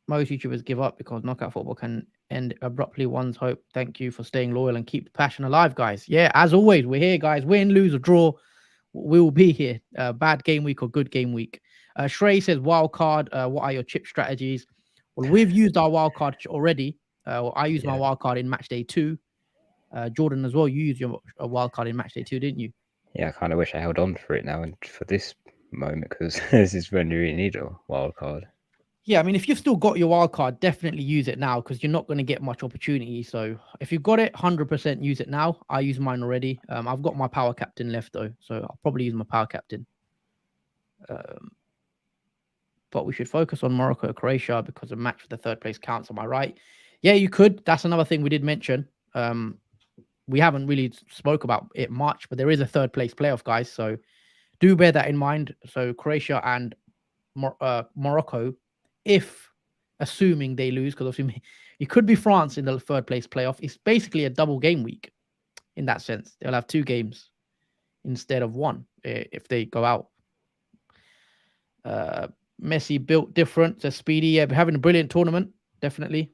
A: most YouTubers give up because knockout football can end abruptly. One's hope. Thank you for staying loyal and keep the passion alive, guys. Yeah, as always, we're here, guys. Win, lose, or draw, we will be here. Bad game week or good game week. Shrey says wild card. What are your chip strategies? Well, we've used our wild card already. I used my wild card in match day 2. Jordan as well. You used your wild card in match day 2, didn't you?
B: Yeah, I kind of wish I held on for it now and for this moment, because this is when you really need a wild card.
A: Yeah, I mean, if you've still got your wild card, definitely use it now because you're not going to get much opportunity. So if you've got it, 100% use it now. I use mine already. I've got my power captain left though, so I'll probably use my power captain. But we should focus on Morocco, Croatia because a match for the third place counts. Am I right? Yeah, you could. That's another thing we did mention. We haven't really spoke about it much, but there is a third place playoff, guys. So do bear that in mind. So Croatia and Morocco, if assuming they lose, because obviously it could be France in the third place playoff. It's basically a double game week in that sense. They'll have 2 games instead of 1 if they go out. Messi built different. So Speedy, yeah, having a brilliant tournament, definitely.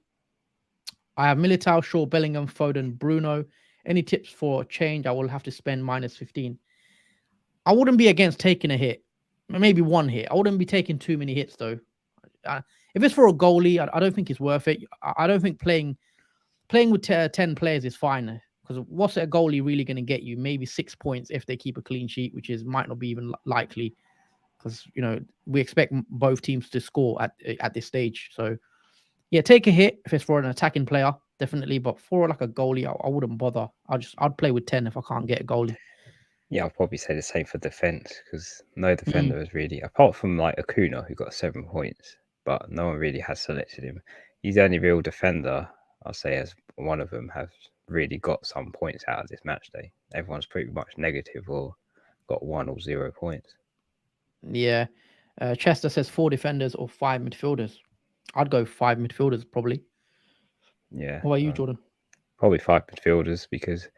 A: I have Militao, Shaw, Bellingham, Foden, Bruno. Any tips for change? I will have to spend minus 15. I wouldn't be against taking a hit, maybe 1 hit. I wouldn't be taking too many hits though. If it's for a goalie, I don't think it's worth it. I don't think playing with 10 players is fine because what's a goalie really going to get you? Maybe 6 points if they keep a clean sheet, which might not be even likely because we expect both teams to score at this stage. So yeah, take a hit if it's for an attacking player, definitely. But for like a goalie, I wouldn't bother. I'd play with 10 if I can't get a goalie.
B: Yeah, I'll probably say the same for defense because no defender is really, apart from like Acuna, who got 7 points, but no one really has selected him. He's the only real defender, I'll say, as one of them have really got some points out of this match day. Everyone's pretty much negative or got 1 or 0 points.
A: Yeah. Chester says 4 defenders or 5 midfielders. I'd go 5 midfielders probably.
B: Yeah.
A: What about you, Jordan?
B: Probably 5 midfielders because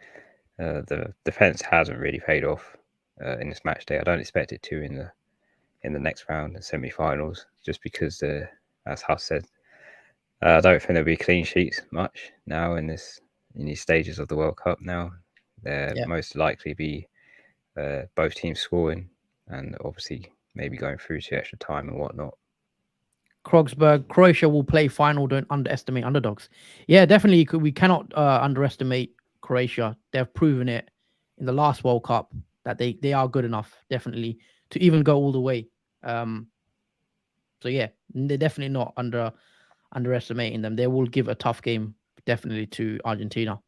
B: the defense hasn't really paid off in this match day. I don't expect it to in the next round, the semi-finals, just because, as Huss said, I don't think there'll be clean sheets much now in these stages of the World Cup. Now there most likely be both teams scoring and obviously maybe going through to extra time and whatnot.
A: Krogsberg, Croatia will play final. Don't underestimate underdogs. Yeah, definitely. We cannot underestimate Croatia. They've proven it in the last World Cup that they are good enough, definitely, to even go all the way. So yeah, they're definitely not underestimating them. They will give a tough game, definitely, to Argentina.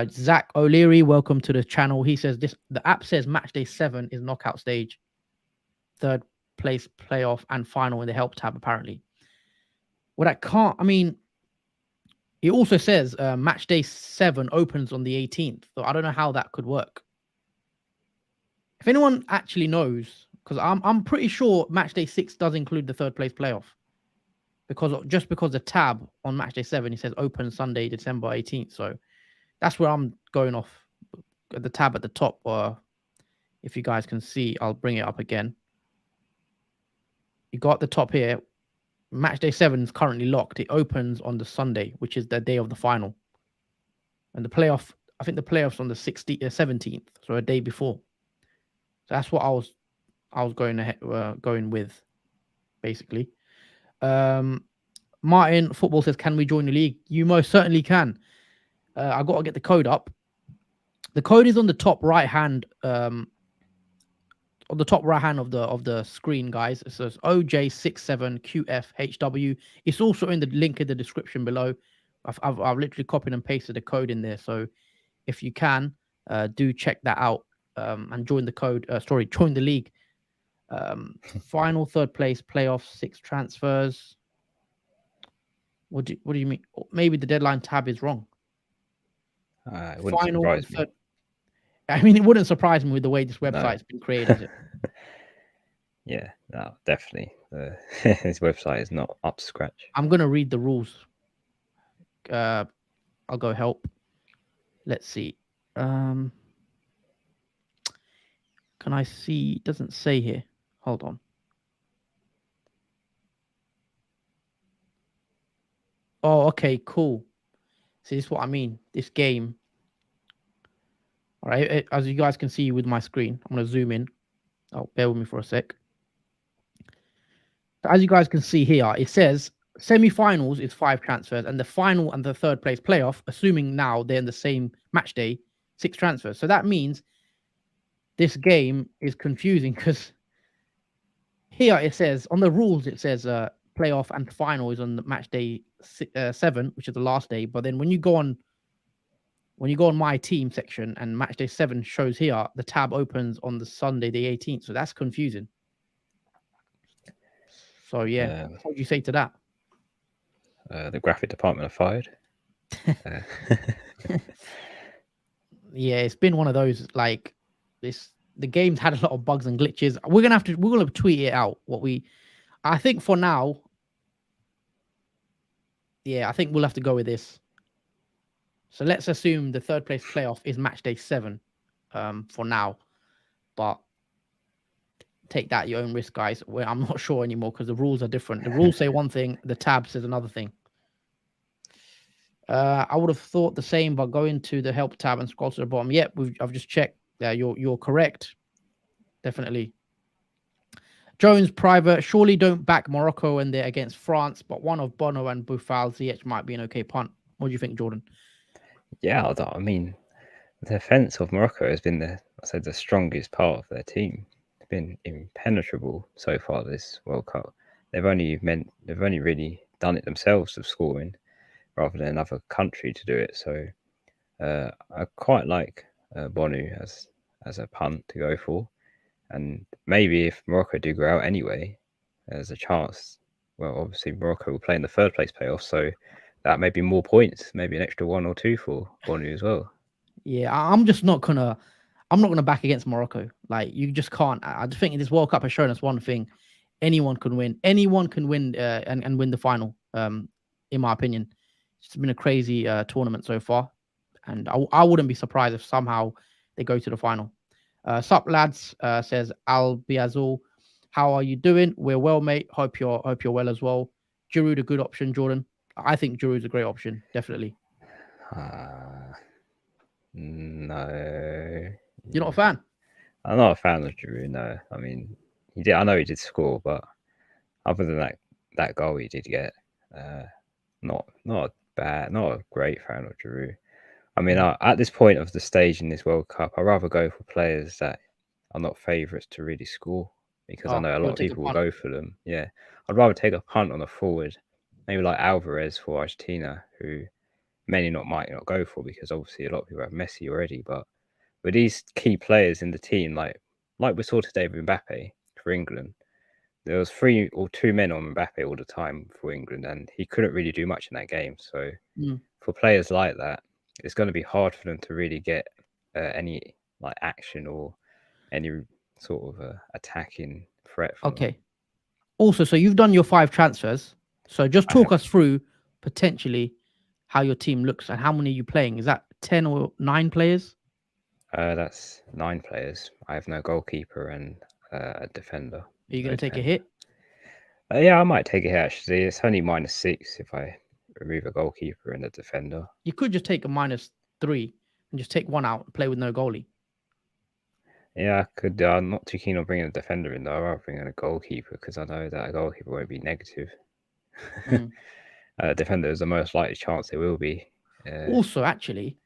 A: Zach O'Leary, welcome to the channel. He says the app says match day 7 is knockout stage, third place playoff and final in the help tab apparently. Well, that can't. I mean, it also says match day 7 opens on the 18th, so I don't know how that could work. If anyone actually knows, because I'm pretty sure match day 6 does include the third place playoff, because the tab on match day 7 it says open Sunday December 18th, so that's where I'm going off. The tab at the top, if you guys can see, I'll bring it up again. You got the top here. Match day 7 is currently locked. It opens on the Sunday, which is the day of the final. And the playoff, I think the playoffs on the 17th, so a day before. So that's what I was going with, basically. Martin Football says, can we join the league? You most certainly can. I got to get the code up. The code is on the top right hand of the screen, guys. It says OJ67QFHW. It's also in the link in the description below. I've literally copied and pasted the code in there. So if you can, do check that out and join the code. Join the league. Final third place playoff 6 transfers. What do you mean? Maybe the deadline tab is wrong.
B: It wouldn't surprise me.
A: I mean, it wouldn't surprise me with the way this website's been created, is it?
B: Yeah, no, definitely. His website is not up to scratch.
A: I'm gonna read the rules. Uh, I'll go help. Let's see. Um, can I see? It doesn't say here. Hold on. Oh, okay, cool. See, this is what I mean. This game. All right, as you guys can see with my screen, I'm gonna zoom in. Oh, bear with me for a sec. So as you guys can see here, it says semi-finals is 5 transfers, and the final and the third place playoff, assuming now they're in the same match day, 6 transfers. So that means this game is confusing because here it says on the rules it says playoff and final is on the match day 7, which is the last day. But then when you go on my team section and match day 7 shows here, the tab opens on the Sunday the 18th. So that's confusing. So yeah, what would you say to that?
B: The graphic department are fired.
A: Yeah, it's been one of those like this. The game's had a lot of bugs and glitches. We're gonna tweet it out. I think for now, yeah, I think we'll have to go with this. So let's assume the third place playoff is match day 7, for now. But take that at your own risk, guys. I'm not sure anymore because the rules are different. The rules say one thing, the tab says another thing. I would have thought the same, but go into the help tab and scroll to the bottom. Yep, I've just checked. You're correct. Definitely. Jones private. Surely don't back Morocco when they're against France, but one of Bono and Boufal Ziyech might be an okay punt. What do you think, Jordan?
B: Yeah, I mean, the defense of Morocco has been the strongest part of their team. It's been impenetrable so far this World Cup. They've only really done it themselves of scoring rather than another country to do it. So I quite like Bonu as a punt to go for, and maybe if Morocco do go out anyway, there's a chance. Well, obviously Morocco will play in the third place playoff, so that may be more points, maybe an extra 1 or 2 for Bonu as well.
A: Yeah, I'm not gonna back against Morocco. Like you just can't. I just think this World Cup has shown us one thing: anyone can win. Anyone can win and win the final. In my opinion, it's been a crazy tournament so far, and I wouldn't be surprised if somehow they go to the final. Sup lads, says Al Biazul. How are you doing? We're well, mate. Hope you're well as well. Giroud a good option, Jordan. I think Giroud's a great option, definitely.
B: No,
A: You're not a fan?
B: I'm not a fan of Giroud. No, I mean he did. I know he did score, but other than that goal he did get, not bad, not a great fan of Giroud. I mean,
A: Mm.
B: at this point of the stage in this World Cup, I'd rather go for players that are not favourites to really score because I
A: Oh,
B: know a
A: you
B: lot
A: would
B: of
A: take a
B: people will
A: punt.
B: go for them. Yeah, I'd rather take a punt on a forward, maybe like Alvarez for Argentina, who many might not go for because obviously a lot of people have Messi already. But with these key players in the team, like we saw today with Mbappe for England, there was 3 or 2 men on Mbappe all the time for England, and he couldn't really do much in that game. So
A: Mm.
B: for players like that, it's going to be hard for them to really get any like action or any sort of attacking threat from them.
A: Okay. Also, so you've done your 5 transfers. So just
B: I have
A: talk us through potentially how your team looks and how many are you playing? Is that 10 or 9 players?
B: that's 9 players. I have no goalkeeper and a defender.
A: Are you
B: No
A: going to take a
B: defender.
A: hit?
B: Yeah, I might take it here actually. It's only -6 if I remove a goalkeeper and a defender.
A: You could just take a -3 and just take one out and play with no goalie.
B: Yeah, I could. I'm not too keen on bringing a defender in though. I'd rather bring in a goalkeeper because I know that a goalkeeper won't be negative.
A: Mm.
B: Defender is the most likely chance it will be. Uh,
A: Also, actually,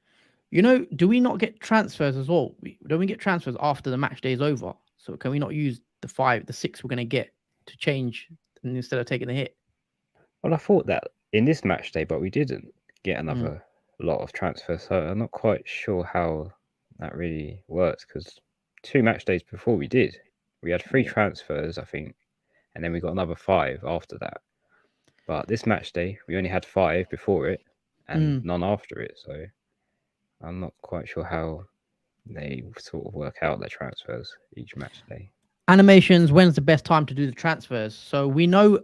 A: do we not get transfers as well? Don't we get transfers after the match day is over? So can we not use the 6 we're going to get to change instead of taking the hit?
B: well, I thought that in this match day, but we didn't get
A: Mm.
B: another lot of transfers, so I'm not quite sure how that really works because 2 match days before we did, we had 3 transfers, I think, and then we got another 5 after that. But this match day, we only had 5 before it and
A: Mm.
B: none after it, so I'm not quite sure how they sort of work out their transfers each match day.
A: Animations. When's the best time to do the transfers? So we know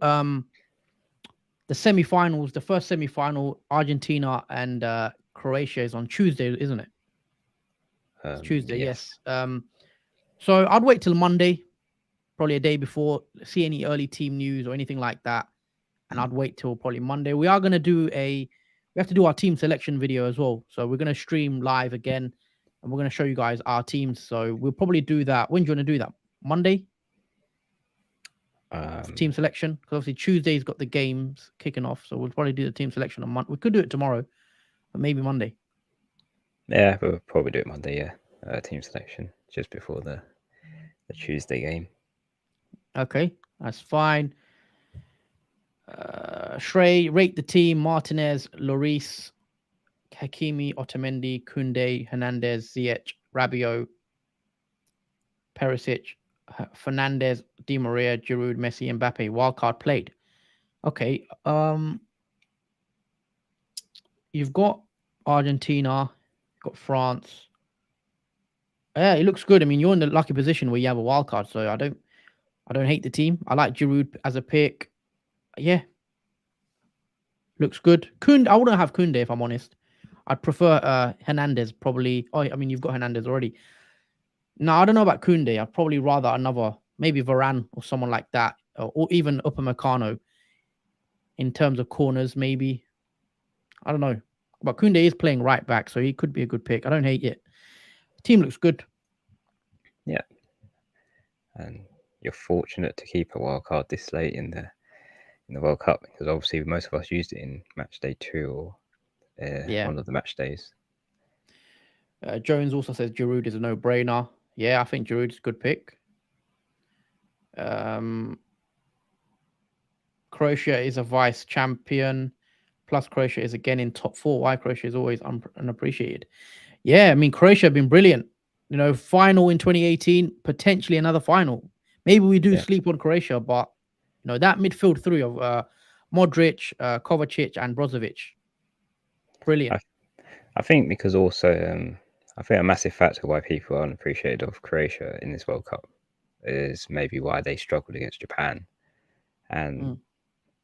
A: the semi-finals, the first semi-final, Argentina and Croatia is on Tuesday, isn't it? It's Tuesday,
B: Yes.
A: yes. So I'd wait till Monday, probably a day before, see any early team news or anything like that, and I'd wait till probably Monday. We are gonna do we have to do our team selection video as well. So we're gonna stream live again, and we're gonna show you guys our teams. So we'll probably do that. When do you want to do that? Monday for team selection, because obviously Tuesday's got the games kicking off. So we'll probably do the team selection on Monday. We could do it tomorrow, but maybe Monday.
B: Yeah, we'll probably do it Monday. Yeah, team selection just before the Tuesday game.
A: Okay, that's fine. Shrey, rate the team: Martinez, Lloris, Hakimi, Otamendi, Kunde, Hernandez, Ziyech, Rabiot, Perisic, Fernandez, Di Maria, Giroud, Messi, Mbappe. Wildcard played. Okay. You've got Argentina, you've got France. Yeah, it looks good. I mean, you're in the lucky position where you have a wild card, so I don't hate the team. I like Giroud as a pick. Yeah, looks good. Kunde, I wouldn't have Kunde if I'm honest. I'd prefer Hernandez probably. Oh, I mean, you've got Hernandez already. No, I don't know about Kunde. I'd probably rather another, maybe Varane or someone like that, or even Upamecano in terms of corners, maybe. I don't know. But Kunde is playing right back, so he could be a good pick. I don't hate it. Team looks good.
B: Yeah, and you're fortunate to keep a wild card this late in the World Cup, because obviously most of us used it in Matchday 2 or
A: Yeah.
B: one of the match days.
A: Jones also says Giroud is a no-brainer. Yeah, I think Giroud's a good pick. Croatia is a vice champion. Plus, Croatia is again in top four. Why Croatia is always unappreciated. Yeah, I mean, Croatia have been brilliant. You know, final in 2018, potentially another final. Maybe we do sleep on Croatia, but you know that midfield three of Modric, Kovacic, and Brozovic, brilliant.
B: I think because also I think a massive factor why people are unappreciated of Croatia in this World Cup is maybe why they struggled against Japan, and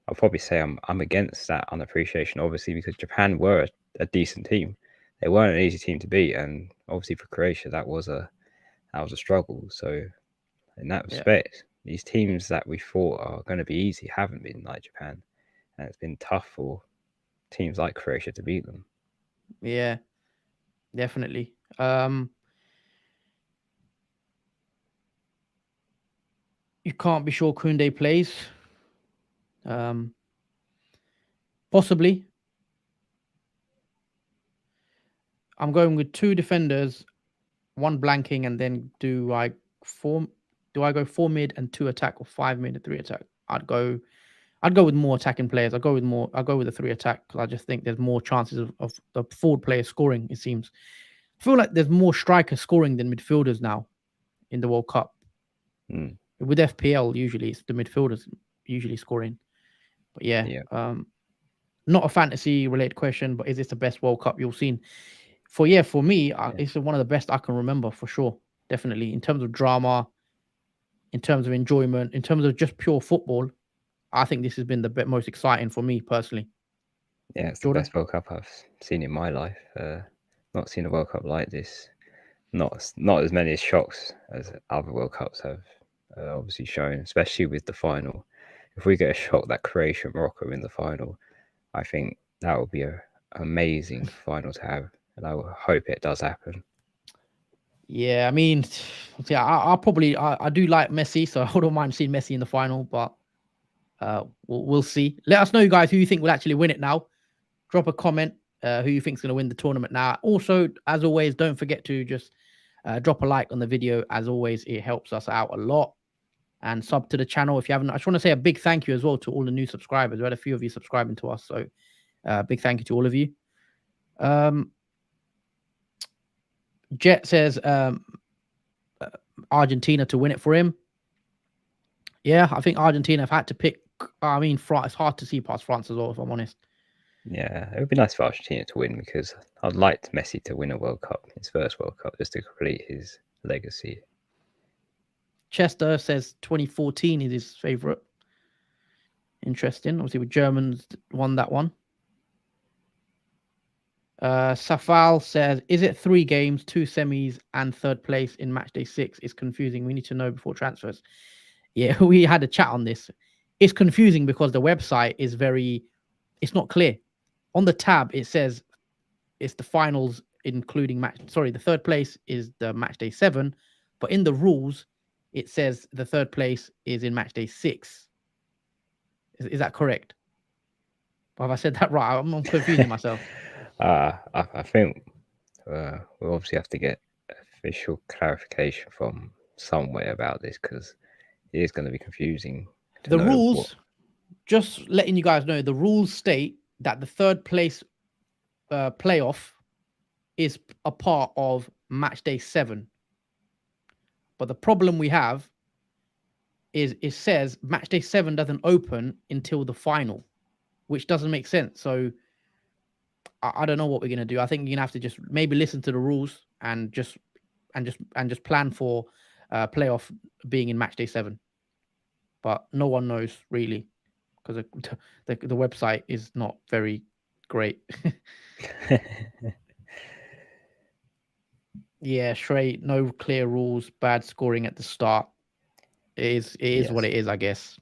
B: I'll probably say I'm against that unappreciation, obviously, because Japan were a decent team. They weren't an easy team to beat, and obviously for Croatia that was a struggle. So in that respect, these teams that we thought are going to be easy haven't been like Japan, and it's been tough for teams like Croatia to beat them.
A: Yeah, definitely. You can't be sure Kunde plays. Possibly. I'm going with two defenders, one blanking, and then do I go four mid and two attack, or five mid and three attack? I'd go with more attacking players. I'll go with the three attack, because I just think there's more chances of the forward players scoring, it seems. I feel like there's more strikers scoring than midfielders now in the World Cup. With FPL, usually it's the midfielders usually scoring. But yeah. Not a fantasy related question, but is this the best World Cup you've seen? For me, it's one of the best I can remember, for sure. Definitely, in terms of drama, in terms of enjoyment, in terms of just pure football, I think this has been the most exciting for me personally.
B: Yeah, it's
A: Jordan?
B: the best World Cup I've seen in my life. Not seen a World Cup like this. Not as many shocks as other World Cups have obviously shown, especially with the final. If we get a shock that Croatia and Morocco in the final, I think that would be an amazing final to have, and I hope it does happen.
A: Yeah, I mean, yeah, I do like Messi, so I wouldn't mind seeing Messi in the final, but we'll see. Let us know, guys, who you think will actually win it now. Drop a comment who you think's going to win the tournament now. Also, as always, don't forget to just drop a like on the video. As always, it helps us out a lot. And sub to the channel if you haven't. I just want to say a big thank you as well to all the new subscribers. We had a few of you subscribing to us, so big thank you to all of you. Jet says Argentina to win it for him. Yeah, I think Argentina have had to pick. I mean, France. It's hard to see past France as well, if I'm honest.
B: Yeah, it would be nice for Argentina to win, because I'd like Messi to win a World Cup, his first World Cup, just to complete his legacy.
A: Chester says 2014 is his favorite. Interesting. Obviously, with Germans won that one. Safal says, is it 3 games, 2 semis, and third place in match day 6? It's confusing. We need to know before transfers. Yeah, we had a chat on this. It's confusing because the website is it's not clear. On the tab, it says it's the finals, including the third place is the match day 7, but in the rules, it says the third place is in match day 6. Is that correct? Have I said that right? I'm confusing myself.
B: I think we obviously have to get official clarification from somewhere about this because it is going to be confusing to
A: The
B: know
A: rules, just letting you guys know, the rules state that the third place playoff is a part of match day 7. But the problem we have is it says match day 7 doesn't open until the final, which doesn't make sense. So I don't know what we're gonna do. I think you're gonna have to just maybe listen to the rules and just plan for playoff being in match day 7. But no one knows really because the website is not very great. Yeah, straight, no clear rules, bad scoring at the start. It is what it is, I guess.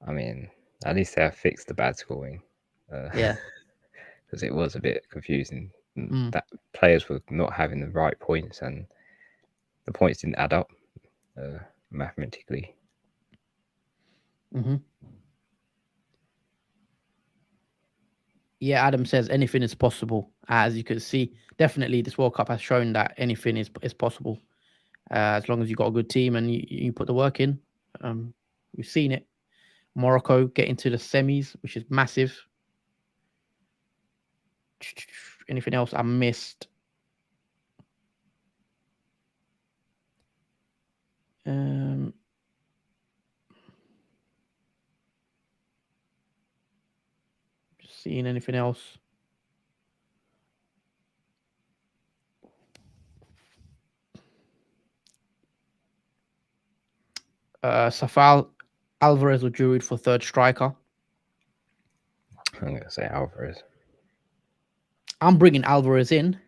B: I mean, at least they have fixed the bad scoring.
A: Yeah.
B: Because it was a bit confusing
A: Mm.
B: that players were not having the right points and the points didn't add up mathematically.
A: Mm-hmm. Yeah, Adam says anything is possible. As you can see, definitely this World Cup has shown that anything is possible. As long as you've got a good team and you put the work in. We've seen it. Morocco getting to the semis, which is massive. Anything else I missed? Just seeing anything else? Safal, Alvarez or Giroud for third striker?
B: I'm going to say Alvarez.
A: I'm bringing Alvarez in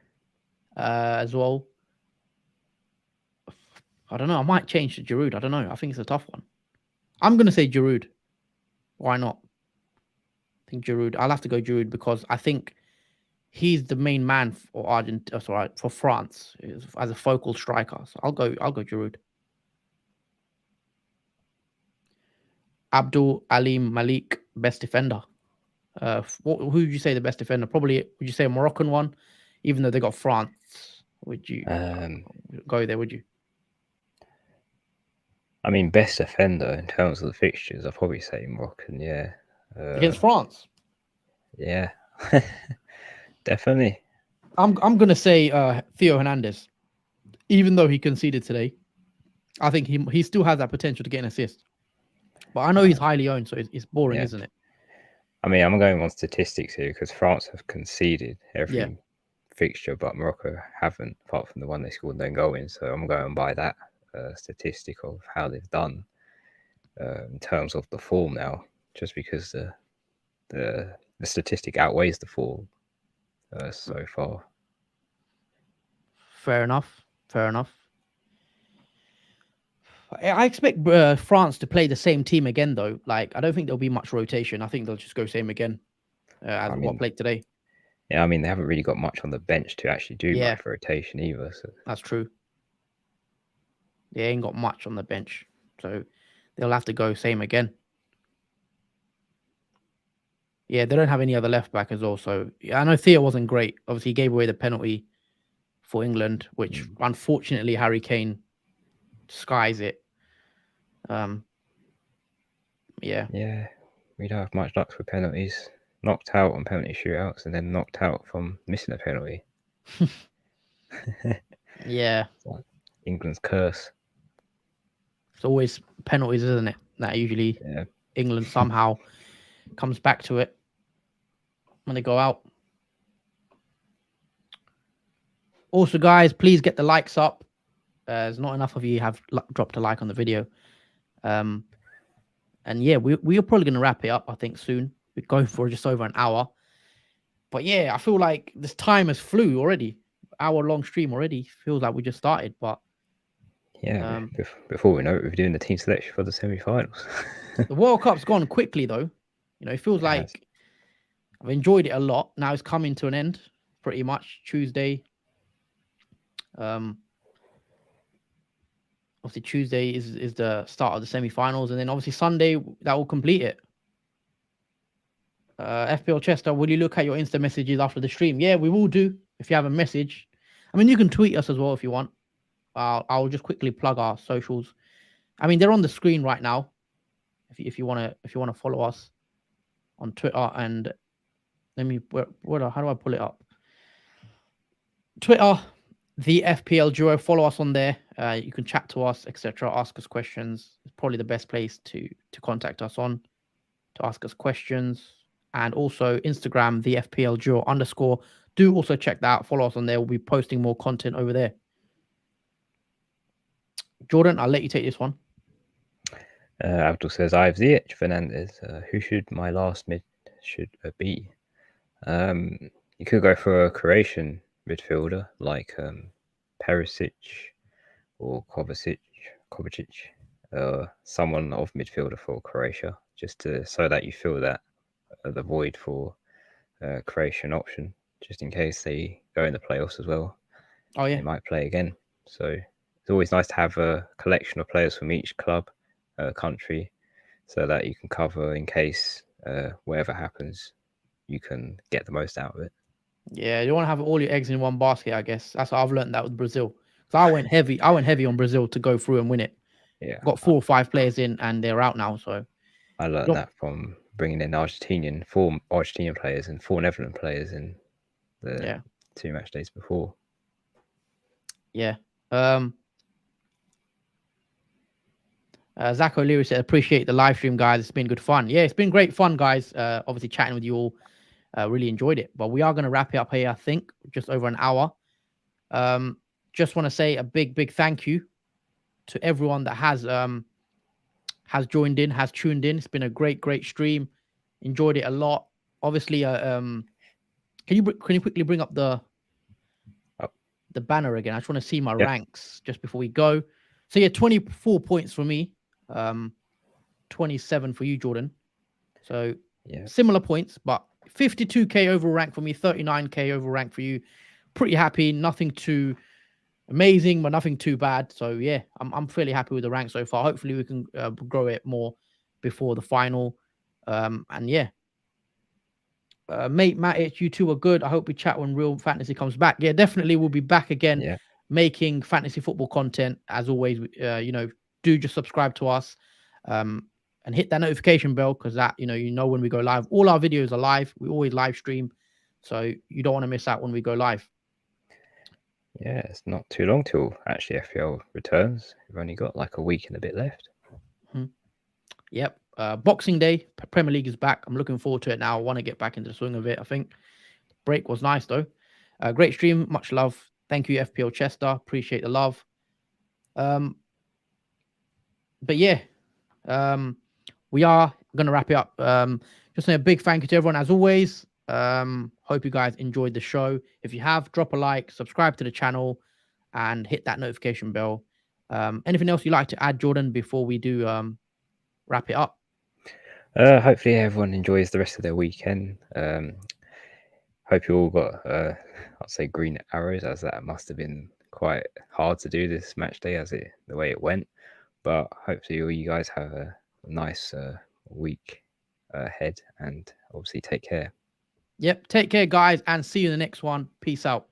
A: as well. I don't know. I might change to Giroud. I don't know. I think it's a tough one. I'm going to say Giroud. Why not? I think Giroud. I'll have to go Giroud because I think he's the main man for for France as a focal striker. So I'll go Giroud. Abdul Alim Malik, best defender. Who would you say the best defender? Probably would you say a Moroccan one, even though they got France? Would you go there? Would you?
B: I mean, best defender in terms of the fixtures, I'll probably say Moroccan. Yeah,
A: Against France.
B: Yeah, definitely.
A: I'm gonna say Theo Hernandez, even though he conceded today. I think he still has that potential to get an assist. But I know he's highly owned, so it's boring, isn't it?
B: I mean, I'm going on statistics here because France have conceded every fixture, but Morocco haven't, apart from the one they scored their goal in. So I'm going by that statistic of how they've done in terms of the form now, just because the statistic outweighs the form so far.
A: Fair enough. I expect France to play the same team again, though. Like, I don't think there'll be much rotation. I think they'll just go same again as what played today.
B: Yeah, I mean, they haven't really got much on the bench to actually do much rotation either. So.
A: That's true. They ain't got much on the bench. So they'll have to go same again. Yeah, they don't have any other left back as well. So I know Theo wasn't great. Obviously, he gave away the penalty for England, which unfortunately Harry Kane skies it. Yeah,
B: we don't have much luck with penalties. Knocked out on penalty shootouts and then knocked out from missing a penalty.
A: Yeah,
B: England's curse.
A: It's always penalties, isn't it? That usually England somehow comes back to it when they go out. Also, guys, please get the likes up. As not enough of you have dropped a like on the video. And yeah, we are probably going to wrap it up, I think, soon. We're going for just over an hour. But yeah, I feel like this time has flew already. Hour-long stream already. Feels like we just started, but...
B: Yeah, before we know it, we're doing the team selection for the semi-finals.
A: The World Cup's gone quickly, though. You know, it feels like I've enjoyed it a lot. Now it's coming to an end, pretty much. Tuesday. Obviously, Tuesday is the start of the semi-finals, and then obviously Sunday that will complete it. FPL Chester, will you look at your Insta messages after the stream? Yeah, we will do. If you have a message, I mean, you can tweet us as well if you want. I'll just quickly plug our socials. I mean, they're on the screen right now. If you wanna follow us on Twitter, and let me how do I pull it up? Twitter, the FPL Duo. Follow us on there. You can chat to us, etc. Ask us questions. It's probably the best place to contact us on, to ask us questions. And also Instagram, the FPL Duo _. Do also check that out. Follow us on there. We'll be posting more content over there. Jordan, I'll let you take this one.
B: Abdul says, I have Ziyech Fernandez. Who should my last mid be? You could go for a Croatian midfielder like Perisic or Kovacic, someone of midfielder for Croatia, just so that you fill that the void for Croatian option, just in case they go in the playoffs as well.
A: Oh yeah,
B: they might play again. So it's always nice to have a collection of players from each club, country, so that you can cover in case whatever happens, you can get the most out of it.
A: Yeah, you don't want to have all your eggs in one basket, I guess. That's what I've learned that with Brazil. So I went heavy on Brazil to go through and win it.
B: Yeah,
A: got 4 or 5 players in, and they're out now. So
B: I learned that from bringing in 4 Argentinian players and 4 Netherlands players in the 2 match days before.
A: Yeah. Zach O'Leary said, appreciate the live stream, guys. It's been good fun. Yeah, it's been great fun, guys. Obviously chatting with you all. Really enjoyed it. But we are going to wrap it up here, I think, just over an hour. Just want to say a big thank you to everyone that has joined in, has tuned in. It's been a great stream. Enjoyed it a lot. Obviously, can you quickly bring up the banner again? I just want to see my ranks just before we go. So yeah, 24 points for me, 27 for you, Jordan. So similar points, but 52k overall rank for me, 39k overall rank for you. Pretty happy. Nothing too amazing, but nothing too bad. So yeah, I'm fairly happy with the rank so far. Hopefully we can grow it more before the final. And yeah, mate, Matt, you two are good. I hope we chat when Real Fantasy comes back. Yeah, definitely we'll be back again, making fantasy football content as always. Do just subscribe to us, and hit that notification bell, because that you know when we go live. All our videos are live. We always live stream, so you don't want to miss out when we go live.
B: Yeah, it's not too long till actually FPL returns. We've only got like a week and a bit left.
A: Yep. Boxing Day, Premier League is back. I'm looking forward to it now. I want to get back into the swing of it. I think break was nice though. Great stream. Much love. Thank you, FPL Chester. Appreciate the love. But yeah, we are going to wrap it up. Just a big thank you to everyone as always. Hope you guys enjoyed the show. If you have, drop a like, subscribe to the channel, and hit that notification bell. Anything else you'd like to add, Jordan, before we do wrap it up?
B: Hopefully everyone enjoys the rest of their weekend. Hope you all got I'd say green arrows, as that must have been quite hard to do this match day the way it went. But hopefully all you guys have a nice week ahead, and obviously take care.
A: Yep, take care, guys, and see you in the next one. Peace out.